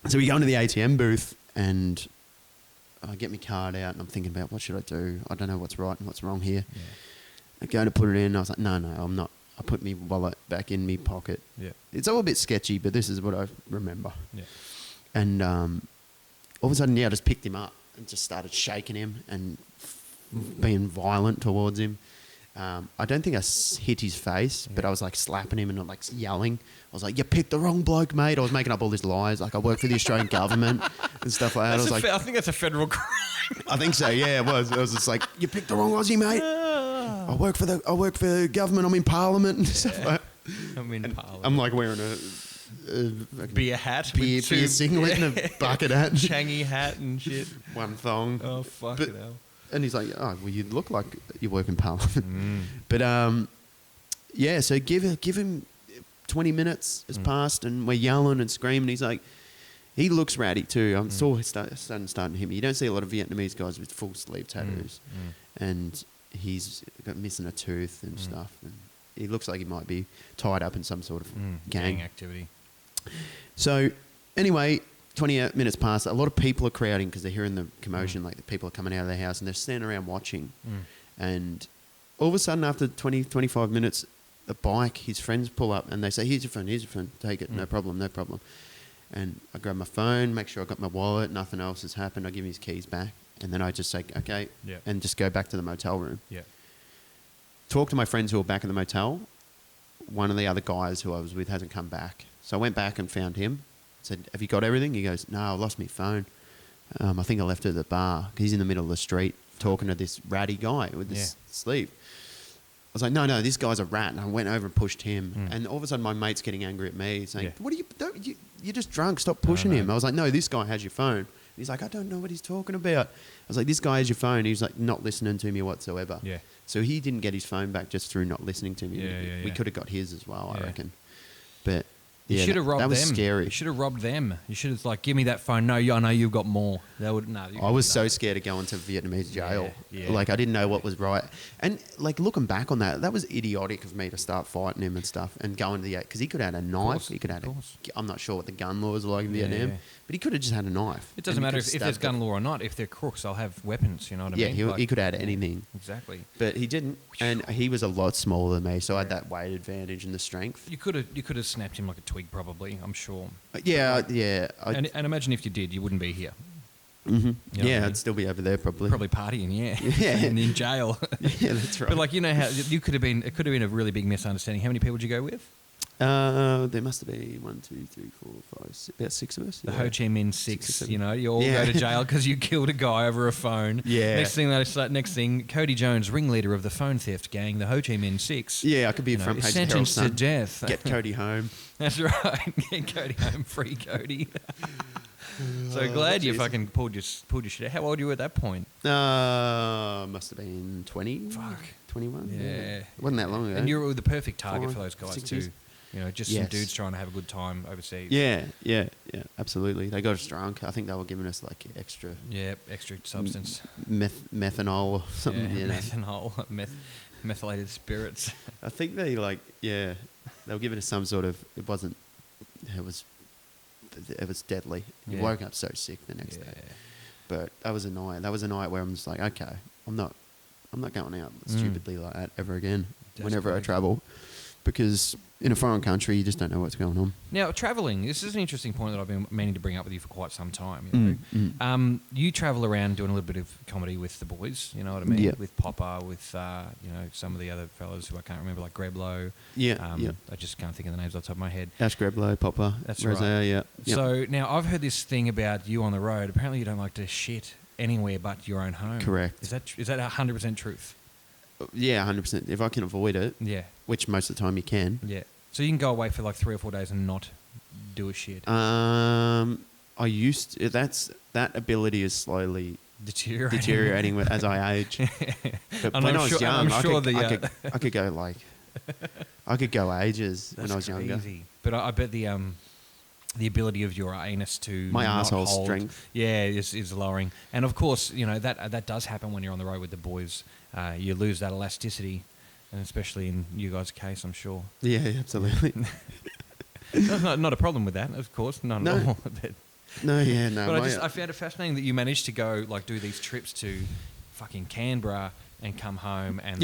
So we go into the ATM booth and I get my card out and I'm thinking about what should I do? I don't know what's right and what's wrong here. Yeah. I go to put it in. I was like, no, I'm not. I put my wallet back in my pocket. Yeah. It's all a bit sketchy, but this is what I remember. Yeah. And all of a sudden, I just picked him up and just started shaking him and being violent towards him. I don't think I hit his face, but I was like slapping him and like yelling. I was like, "You picked the wrong bloke, mate." I was making up all these lies, like I work for the Australian government and stuff like that. I was like, I think that's a federal crime. I think so. Yeah, it was. I was just like, "You picked the wrong Aussie, mate." I work for the government. I'm in Parliament and stuff like that. I'm in Parliament. I'm like wearing a beer hat, beer with two, singlet and a bucket hat, Changi hat and shit. one thong. Oh fuck But- it hell. And he's like, "Oh, well, you look like you work in Parliament." But yeah. So give him 20 minutes has passed, and we're yelling and screaming. He's like, he looks ratty too. I'm still starting to hit me. You don't see a lot of Vietnamese guys with full sleeve tattoos, and he's got missing a tooth and stuff. And he looks like he might be tied up in some sort of gang activity. So anyway, 20 minutes pass. A lot of people are crowding because they're hearing the commotion. Like the people are coming out of their house and they're standing around watching. And all of a sudden, after 20, 25 minutes, a bike, his friends pull up and they say, here's your phone, take it, no problem. And I grab my phone, make sure I got my wallet, nothing else has happened. I give him his keys back. And then I just say, okay, and just go back to the motel room. Yeah. Talk to my friends who are back in the motel. One of the other guys who I was with hasn't come back. So I went back and found him. Said, have you got everything? He goes, no, I lost my phone. I think I left it at the bar. He's in the middle of the street talking to this ratty guy with this sleeve. I was like, no, this guy's a rat. And I went over and pushed him. And all of a sudden, my mate's getting angry at me, saying, what are you, you're just drunk. Stop pushing him. I was like, no, this guy has your phone. And he's like, I don't know what he's talking about. I was like, this guy has your phone. He was like, not listening to me whatsoever. Yeah. So he didn't get his phone back just through not listening to me. We could have got his as well, I reckon. But You should have robbed them. That was scary. You should have robbed them. You should have like, give me that phone. No, I know you've got more. That would no. I was so scared of going to Vietnamese jail. Yeah. Like I didn't know what was right. And like looking back on that was idiotic of me to start fighting him and stuff and going to the because he could have had a knife. He could have had I'm not sure what the gun laws are like in Vietnam, but he could have just had a knife. It doesn't matter if there's gun law or not. If they're crooks, they'll have weapons. You know what I mean? Yeah, he could have had anything. Exactly. But he didn't, and he was a lot smaller than me, so I had that weight advantage and the strength. You could have snapped him like a twig, probably. I'm sure. Yeah. And imagine if you did, you wouldn't be here. Mm-hmm. You know what I mean? I'd still be over there probably. Probably partying, Yeah. and in jail. Yeah, that's right. But like, you know how you could have been. It could have been a really big misunderstanding. How many people did you go with? There must have been 1, 2, 3, 4, 5, 6, about 6 of us. The Ho Chi Minh Six. Six or seven. You know, you all go to jail because you killed a guy over a phone. Yeah. Next thing, Cody Jones, ringleader of the phone theft gang, the Ho Chi Minh Six. Yeah, I could be a front page sentenced to Herald Sun. death. Get Cody home. That's right. Get Cody home, free Cody. So glad you fucking pulled your shit out. How old were you at that point? Must have been 20. Fuck. 21. Yeah. It wasn't that long ago. And you were the perfect target 5, for those guys 6 too. years. You know, just some dudes trying to have a good time overseas. Yeah, absolutely. They got us drunk. I think they were giving us like extra extra substance. methanol or something. Yeah, You know. methanol, methylated spirits. I think they they were giving us some sort of, it was deadly. You woke up so sick the next day. But that was a night. That was a night where I'm just like, okay, I'm not going out stupidly like that ever again. Whenever I travel, because in a foreign country, you just don't know what's going on. Now, traveling. This is an interesting point that I've been meaning to bring up with you for quite some time. You know? You travel around doing a little bit of comedy with the boys. You know what I mean? Yeah. With Popper, with some of the other fellas who I can't remember, like Greblo. I just can't think of the names off the top of my head. Ash Greblo, Popper, That's Rosea, right. yeah. So now I've heard this thing about you on the road. Apparently, you don't like to shit anywhere but your own home. Correct. Is that 100% truth? Yeah, 100%. If I can avoid it, Yeah. which most of the time you can. Yeah. So you can go away for like 3 or 4 days and not do a shit. I used to, that ability is slowly deteriorating as I age. But when I was young, I could go like I could go ages when I was younger. Easy. But I bet the ability of your anus to My not arsehole hold, strength. is lowering. And of course, you know that does happen when you're on the road with the boys. You lose that elasticity, and especially in you guys' case, I'm sure. Yeah, absolutely. There's not a problem with that, of course, none at all. But I found it fascinating that you managed to go do these trips to fucking Canberra and come home and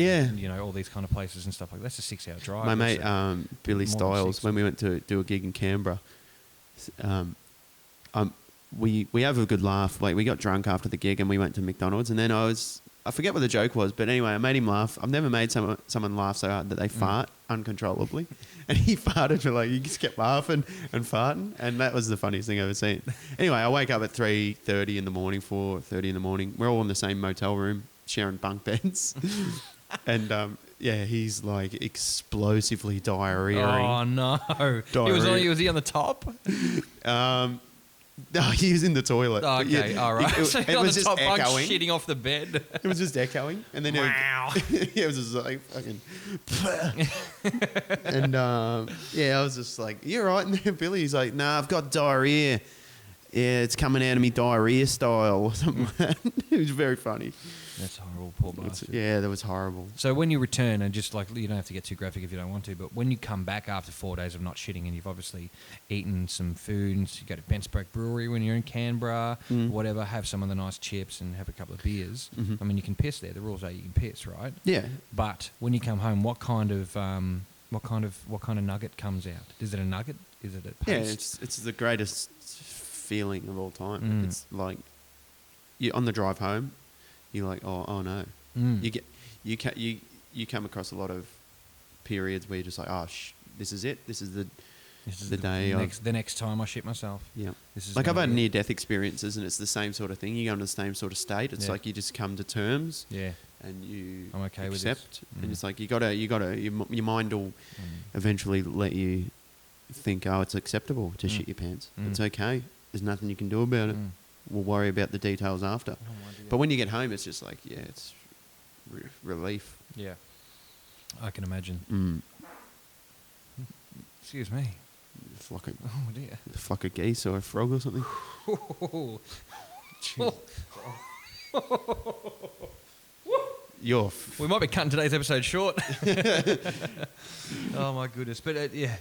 all these kind of places and stuff like that. That's a 6-hour drive. My mate Billy more than Stiles, 6. when we went to do a gig in Canberra, we have a good laugh. Like, we got drunk after the gig and we went to McDonald's, and then I forget what the joke was, but anyway, I made him laugh. I've never made someone laugh so hard that they fart uncontrollably. And he farted for like, he just kept laughing and farting. And that was the funniest thing I've ever seen. Anyway, I wake up at 3:30 in the morning, 4:30 in the morning. We're all in the same motel room, sharing bunk beds. And yeah, he's like explosively diarrheaing. Oh, no. Was he on the top? No, he was in the toilet. Oh, okay, all right. So It on was the just top bunk echoing. shitting off the bed. It was just echoing, and then Wow. it was just like fucking, and yeah, I was just like, "You're right." And then Billy's like, "Nah, I've got diarrhea. Yeah, it's coming out of me diarrhea style or something like that." It was very funny. That's horrible, poor bastard. Yeah, that was horrible. So when you return, and just like, you don't have to get too graphic if you don't want to, but when you come back after 4 days of not shitting and you've obviously eaten some food, and you go to Bensbrook Brewery when you're in Canberra, whatever, have some of the nice chips and have a couple of beers. I mean, you can piss there. The rules are you can piss, right? Yeah. But when you come home, what kind of nugget comes out? Is it a nugget? Is it a paste? Yeah, it's the greatest feeling of all time. It's like you on the drive home, you're like, oh no. You come across a lot of periods where you're just like, this is it. This is the day. The next time I shit myself. Yeah. This is like I've gonna had be it. near-death experiences, and it's the same sort of thing. You go into the same sort of state. It's like you just come to terms. Yeah. And you I'm okay with accept, this. and it's like you gotta. Your mind will eventually let you think, it's acceptable to shit your pants. It's okay. There's nothing you can do about it. We'll worry about the details after. But when you get home, it's just like, it's relief. Yeah. I can imagine. Excuse me. Flock of, Oh dear. a flock of geese or a frog or something. We might be cutting today's episode short. Oh my goodness! But yeah.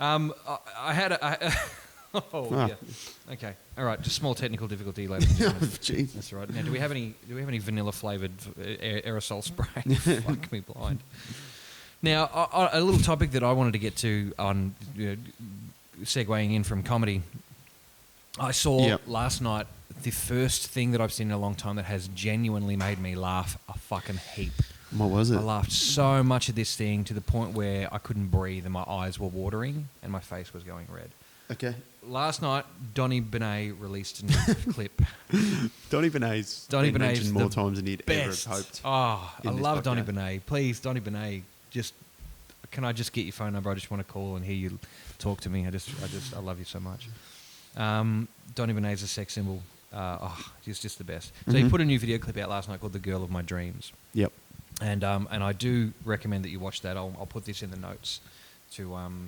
I had a. Yeah. Okay. All right. Just small technical difficulty, ladies and gentlemen. Jeez. That's right. Now, do we have any vanilla flavored aerosol spray? Fuck me blind. Now, a little topic that I wanted to get to on segueing in from comedy. I saw last night the first thing that I've seen in a long time that has genuinely made me laugh a fucking heap. What was it? I laughed so much at this thing to the point where I couldn't breathe and my eyes were watering and my face was going red. Okay. Last night, Donny Benet released a new clip. Donny Benet's mentioned more times than he'd ever have hoped. Oh, I love Donny podcast. Benet. Please, Donny Benet, can I just get your phone number? I just want to call and hear you talk to me. I love you so much. Donny Benet's a sex symbol. He's just the best. So he put a new video clip out last night called "The Girl of My Dreams." Yep. And I do recommend that you watch that. I'll put this in the notes to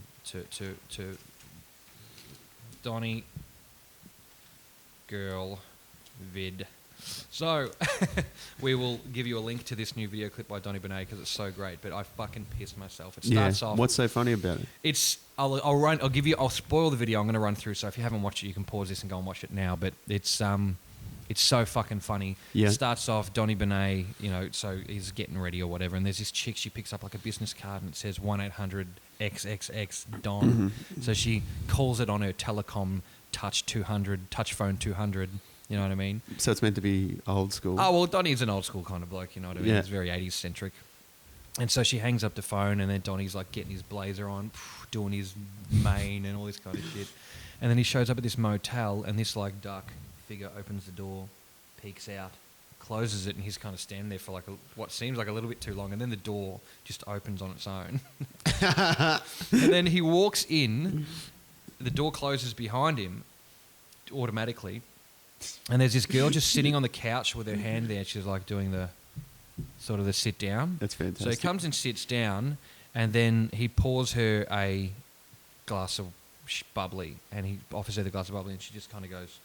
Donny Girl Vid. So we will give you a link to this new video clip by Donny Benet because it's so great. But I fucking pissed myself. It starts off. What's so funny about it? I'll spoil the video. I'm going to run through. So if you haven't watched it, you can pause this and go and watch it now. But it's so fucking funny. Yeah. It starts off Donny Benet, so he's getting ready or whatever, and there's this chick, she picks up like a business card and it says 1-800-XXX-DON. So she calls it on her telecom touch phone 200, you know what I mean? So it's meant to be old school. Oh, well, Donny's an old school kind of bloke, you know what I mean? Yeah. He's very 80s centric. And so she hangs up the phone and then Donny's like getting his blazer on, doing his mane and all this kind of shit. And then he shows up at this motel and this like dark figure opens the door, peeks out, closes it, and he's kind of standing there for like what seems like a little bit too long, and then the door just opens on its own. And then he walks in, the door closes behind him automatically, and there's this girl just sitting on the couch with her hand there. She's like doing the sort of the sit down. That's fantastic. So he comes and sits down, and then he pours her a glass of bubbly, and he offers her the glass of bubbly, and she just kind of goes,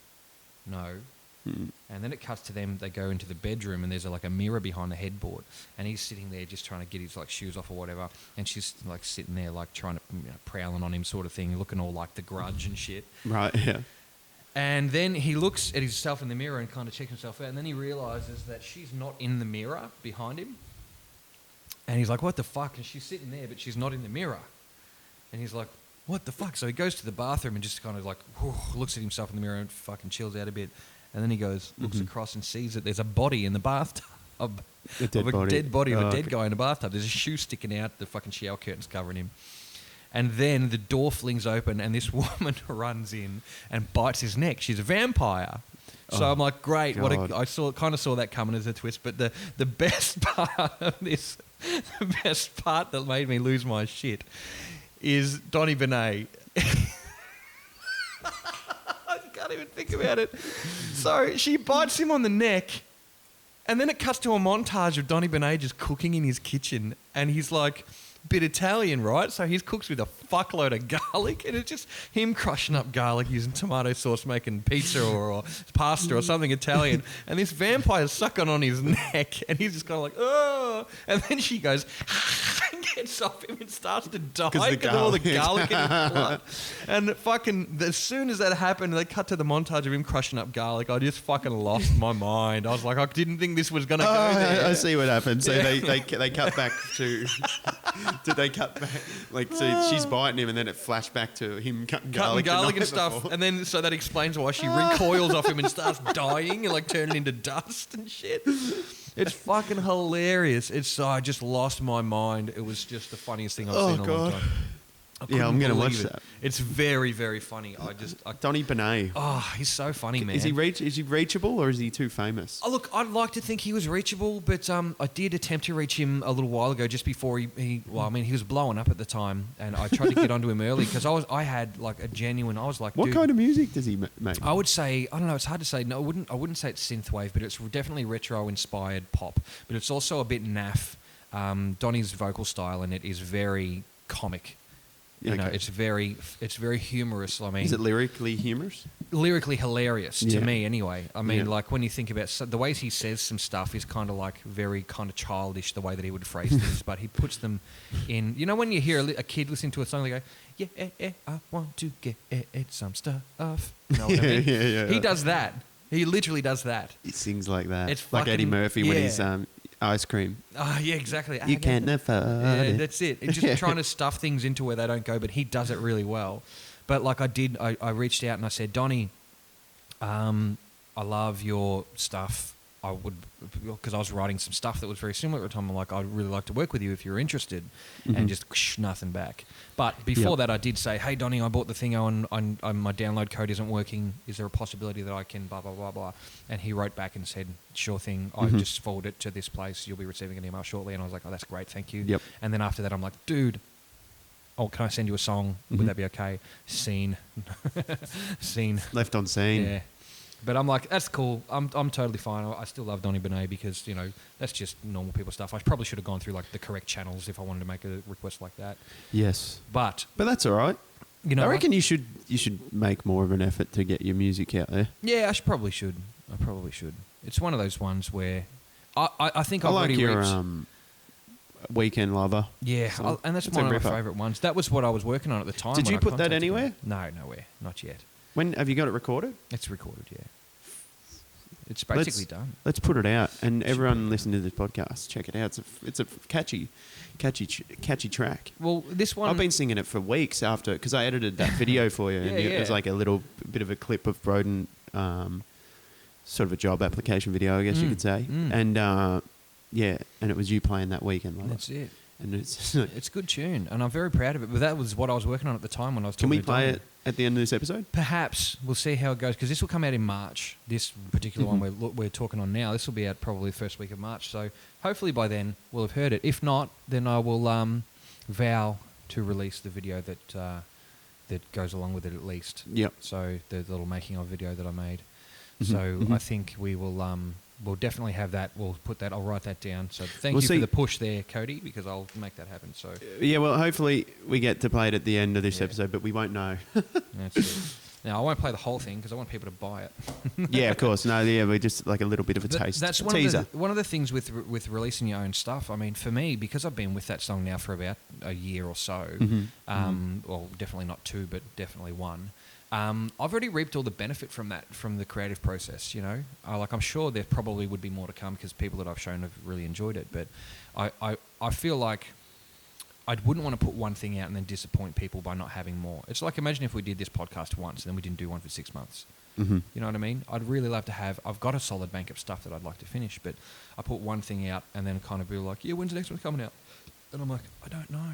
no. And then it cuts to them, they go into the bedroom and there's like a mirror behind the headboard and he's sitting there just trying to get his like shoes off or whatever, and she's like sitting there like trying to prowling on him sort of thing, looking all like The Grudge and shit. Right, yeah. And then he looks at himself in the mirror and kind of checks himself out, and then he realises that she's not in the mirror behind him, and he's like, what the fuck? And she's sitting there but she's not in the mirror, and he's like, what the fuck? So he goes to the bathroom and just kind of like looks at himself in the mirror and fucking chills out a bit. And then he goes, looks across and sees that there's a body in the bathtub. A dead body. Dead body of a dead guy in a bathtub. There's a shoe sticking out. The fucking shower curtain's covering him. And then the door flings open and this woman runs in and bites his neck. She's a vampire. So I'm like, great. I kind of saw that coming as a twist. But the best part of this, the best part that made me lose my shit is Donny Benet. I can't even think about it. So she bites him on the neck, and then it cuts to a montage of Donny Benet just cooking in his kitchen, and he's like bit Italian, right? So he's cooks with a fuckload of garlic, and it's just him crushing up garlic using tomato sauce, making pizza or pasta or something Italian, and this vampire's sucking on his neck, and he's just kind of like, oh, and then she goes and gets off him and starts to die because of all the garlic in his blood. And fucking, as soon as that happened, they cut to the montage of him crushing up garlic. I just fucking lost my mind. I was like, I didn't think this was going to go there. I see what happened. So they cut back to... Did they cut back? Like, so she's biting him and then it flashed back to him cutting garlic and stuff. Before. And then, so that explains why she recoils off him and starts dying and like turning into dust and shit. It's fucking hilarious. I just lost my mind. It was just the funniest thing I've seen in a long time. Yeah, I'm going to watch that. It's very, very funny. Donny Benet. Oh, he's so funny, man. Is he reachable or is he too famous? Oh, look, I'd like to think he was reachable, but I did attempt to reach him a little while ago, just before he was blowing up at the time, and I tried to get onto him early because I had like a genuine. I was like, what dude, kind of music does he make? I would say, I don't know. It's hard to say. No, I wouldn't say it's synthwave, but it's definitely retro-inspired pop. But it's also a bit naff. Donny's vocal style in it is very comic. You know, it's very humorous. I mean, is it lyrically humorous? Lyrically hilarious to me, anyway. I mean, like when you think about the ways he says some stuff is kind of like very kind of childish, the way that he would phrase things, but he puts them in. You know, when you hear a kid listening to a song, they go, "Yeah, I want to get some stuff." You know what I mean? Yeah. He does that. He literally does that. He sings like that. It's like Eddie Murphy when he's ice cream. Oh, yeah, exactly. You can't afford it. That's it. It's just trying to stuff things into where they don't go, but he does it really well. But like I reached out and I said, Donny, I love your stuff. I would, because I was writing some stuff that was very similar at the time. I'm like, I'd really like to work with you if you're interested, and just nothing back. But before that, I did say, hey, Donny, I bought the thing on my download code isn't working. Is there a possibility that I can blah, blah, blah, blah? And he wrote back and said, sure thing. I just forwarded it to this place. You'll be receiving an email shortly. And I was like, oh, that's great. Thank you. Yep. And then after that, I'm like, dude, can I send you a song? Would that be okay? Scene. Left on scene. Yeah. But I'm like, that's cool. I'm totally fine. I still love Donny Benet because, you know, that's just normal people stuff. I probably should have gone through like the correct channels if I wanted to make a request like that. Yes. But that's all right. You know, I reckon you should make more of an effort to get your music out there. Yeah, I probably should. It's one of those ones where I think I've already your reached... Weekend Lover. Yeah, and that's one of my favourite ones. That was what I was working on at the time. Did you put that anywhere? No, nowhere. Not yet. When have you got it recorded? It's recorded, yeah. It's basically done. Let's put it out, and everyone listening to this podcast, check it out. It's a catchy track. Well, this one I've been singing it for weeks after because I edited that video for you, and it was like a little bit of a clip of Broden, sort of a job application video, I guess you could say, and and it was you playing that weekend. Like that's it. And it's a good tune, and I'm very proud of it. But that was what I was working on at the time when I was talking to Can we play it at the end of this episode? Perhaps. We'll see how it goes, because this will come out in March. This particular one we're talking on now, this will be out probably the first week of March. So hopefully by then we'll have heard it. If not, then I will vow to release the video that goes along with it at least. Yep. So the little making of video that I made. So I think we will... We'll definitely have that. We'll put that. I'll write that down. So thank you for the push there, Cody, because I'll make that happen. So yeah, well, hopefully we get to play it at the end of this episode, but we won't know. That's it. Now I won't play the whole thing because I want people to buy it. Yeah, of course. No, yeah, we're just like a little bit of a taste. That's a teaser. One of the things with releasing your own stuff. I mean, for me, because I've been with that song now for about a year or so. Well, definitely not 2, but definitely 1. I've already reaped all the benefit from that, from the creative process, you know. I'm sure there probably would be more to come because people that I've shown have really enjoyed it. But I feel like I wouldn't want to put one thing out and then disappoint people by not having more. It's like, imagine if we did this podcast once and then we didn't do one for 6 months. Mm-hmm. You know what I mean? I'd really love to have... I've got a solid bank of stuff that I'd like to finish, but I put one thing out and then kind of be like, yeah, when's the next one coming out? And I'm like, I don't know.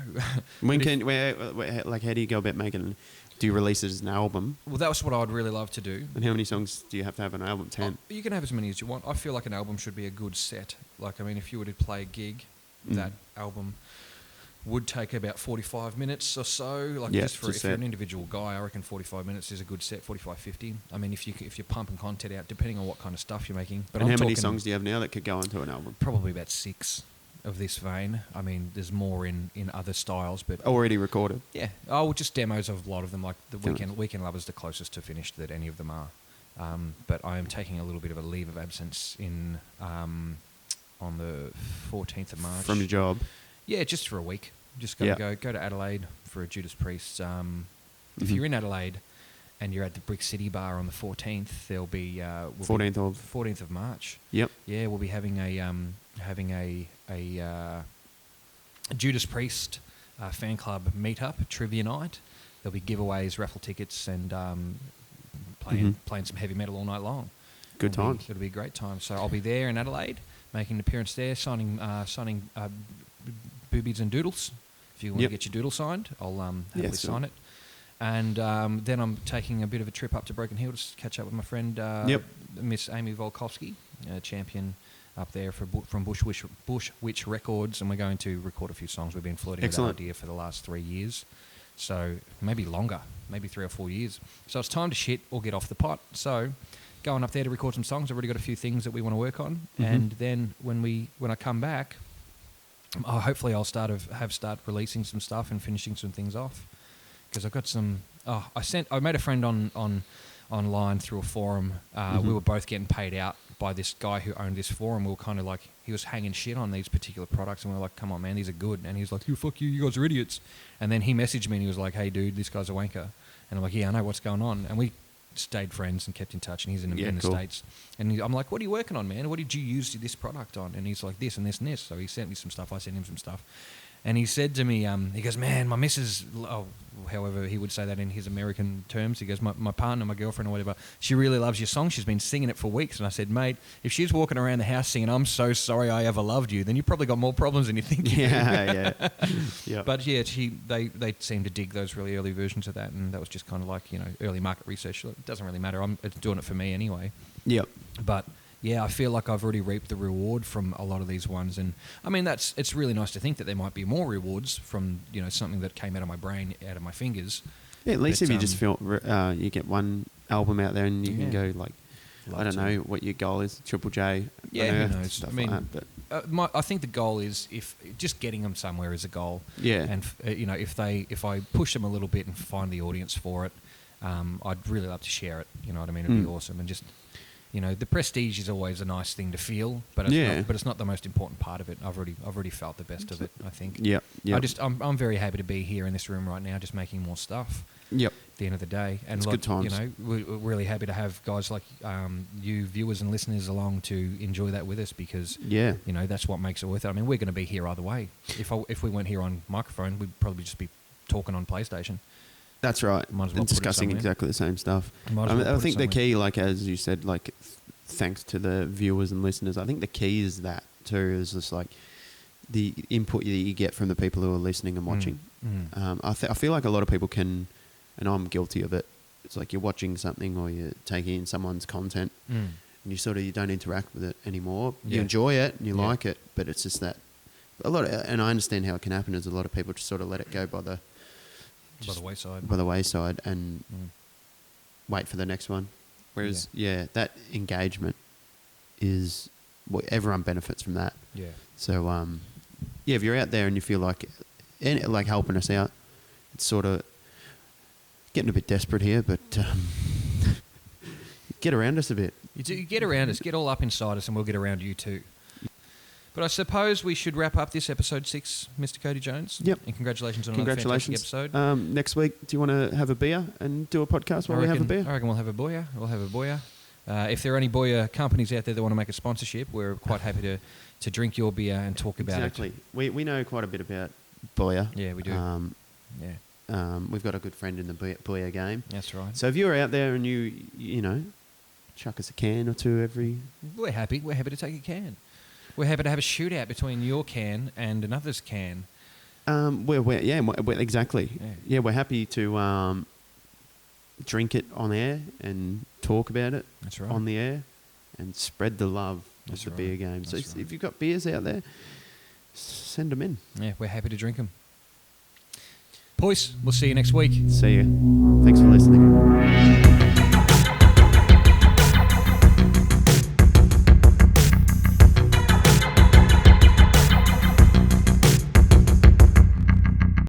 How do you go about making... Do you release it as an album? Well, that was what I'd really love to do. And how many songs do you have to have on an album? 10? You can have as many as you want. I feel like an album should be a good set. Like, I mean, if you were to play a gig, that album would take about 45 minutes or so. Like, if you're an individual guy, I reckon 45 minutes is a good set, 45, 50. I mean, if you're pumping content out, depending on what kind of stuff you're making. But and how many songs do you have now that could go onto an album? Probably about 6 of this vein. I mean, there's more in other styles, but... Already recorded? Yeah. Oh, well, just demos of a lot of them. Like, the Weekend Lover's the closest to finished that any of them are. But I am taking a little bit of a leave of absence on the 14th of March. From your job? Yeah, just for a week. Just go to Adelaide for a Judas Priest. If you're in Adelaide and you're at the Brick City Bar on the 14th, there'll be 14th of March. Yep. Yeah, we'll be having a Judas Priest fan club meetup trivia night. There'll be giveaways, raffle tickets, and playing some heavy metal all night long. Good times. It'll be a great time. So I'll be there in Adelaide, making an appearance there, signing boobies and doodles. If you want to get your doodle signed, I'll happily sign it. And then I'm taking a bit of a trip up to Broken Hill to catch up with my friend Miss Amy Volkovsky, champion up there from Bush Witch Records, and we're going to record a few songs. We've been floating with that idea for the last 3 years, so maybe longer, maybe 3 or 4 years. So it's time to shit or get off the pot. So going up there to record some songs. I've already got a few things that we want to work on, and then when I come back, hopefully I'll start releasing some stuff and finishing some things off, because I've got some. I made a friend online through a forum. We were both getting paid out by this guy who owned this forum. We were kind of like, he was hanging shit on these particular products, and we were like, come on, man, these are good. And he was like, fuck you guys are idiots. And then he messaged me and he was like, hey, dude, this guy's a wanker. And I'm like, yeah, I know, what's going on? And we stayed friends and kept in touch, and he's in the States. And I'm like, what are you working on, man? What did you use this product on? And he's like, this and this and this. So he sent me some stuff. I sent him some stuff. And he said to me, he goes, man, my missus, however he would say that in his American terms, he goes, my partner, my girlfriend or whatever, she really loves your song. She's been singing it for weeks. And I said, mate, if she's walking around the house singing, I'm so sorry I ever loved you, then you probably got more problems than you think. Yeah. But yeah, they seem to dig those really early versions of that. And that was just kind of like, early market research. It doesn't really matter. It's doing it for me anyway. Yep. But yeah, I feel like I've already reaped the reward from a lot of these ones, and I mean it's really nice to think that there might be more rewards from something that came out of my brain, out of my fingers. Yeah, at least if you just feel you get one album out there and you can go like, I don't know what your goal is, Triple J. Yeah, who knows? I mean, like that, I think the goal is if just getting them somewhere is a goal. Yeah, and if I push them a little bit and find the audience for it, I'd really love to share it. You know what I mean? It'd be awesome, and just. The prestige is always a nice thing to feel, but it's not the most important part of it. I've already felt the best of it, I think. Yeah. I'm very happy to be here in this room right now, just making more stuff. Yep. At the end of the day, and it's good times. We're really happy to have guys like you, viewers and listeners, along to enjoy that with us, because that's what makes it worth it. I mean, we're going to be here either way. If we weren't here on microphone, we'd probably just be talking on PlayStation. That's right. And discussing exactly the same stuff. I think the key, like as you said, like thanks to the viewers and listeners, I think the key is that too, is just like the input that you get from the people who are listening and watching. I feel like a lot of people can, and I'm guilty of it. It's like you're watching something or you're taking in someone's content and you don't interact with it anymore. You enjoy it and you like it, but it's just that and I understand how it can happen, is a lot of people just sort of let it go by the wayside and wait for the next one. Whereas, that engagement is everyone benefits from that. Yeah. So, if you're out there and you feel like helping us out, it's sort of getting a bit desperate here, but get around us a bit. You get around us, get all up inside us, and we'll get around you too. But I suppose we should wrap up this episode 6, Mr. Cody Jones. Yep. And congratulations on another fantastic episode. Next week, do you want to have a beer and do a podcast while we have a beer? I reckon we'll have a boya. If there are any boya companies out there that want to make a sponsorship, we're quite happy to drink your beer and talk about it. Exactly. We know quite a bit about Boyer. Yeah, we do. Yeah, We've got a good friend in the Boyer game. that's right. So if you're out there and you know, chuck us a can or two every... We're happy. We're happy to take a can. We're happy to have a shootout between your can and another's can. Exactly. Yeah. Yeah, we're happy to drink it on air and talk about it That's right. on the air and spread the love That's of the right. beer game. So That's right. if you've got beers out there, send them in. Yeah, we're happy to drink them. Boys, we'll see you next week. See you. Thanks for listening.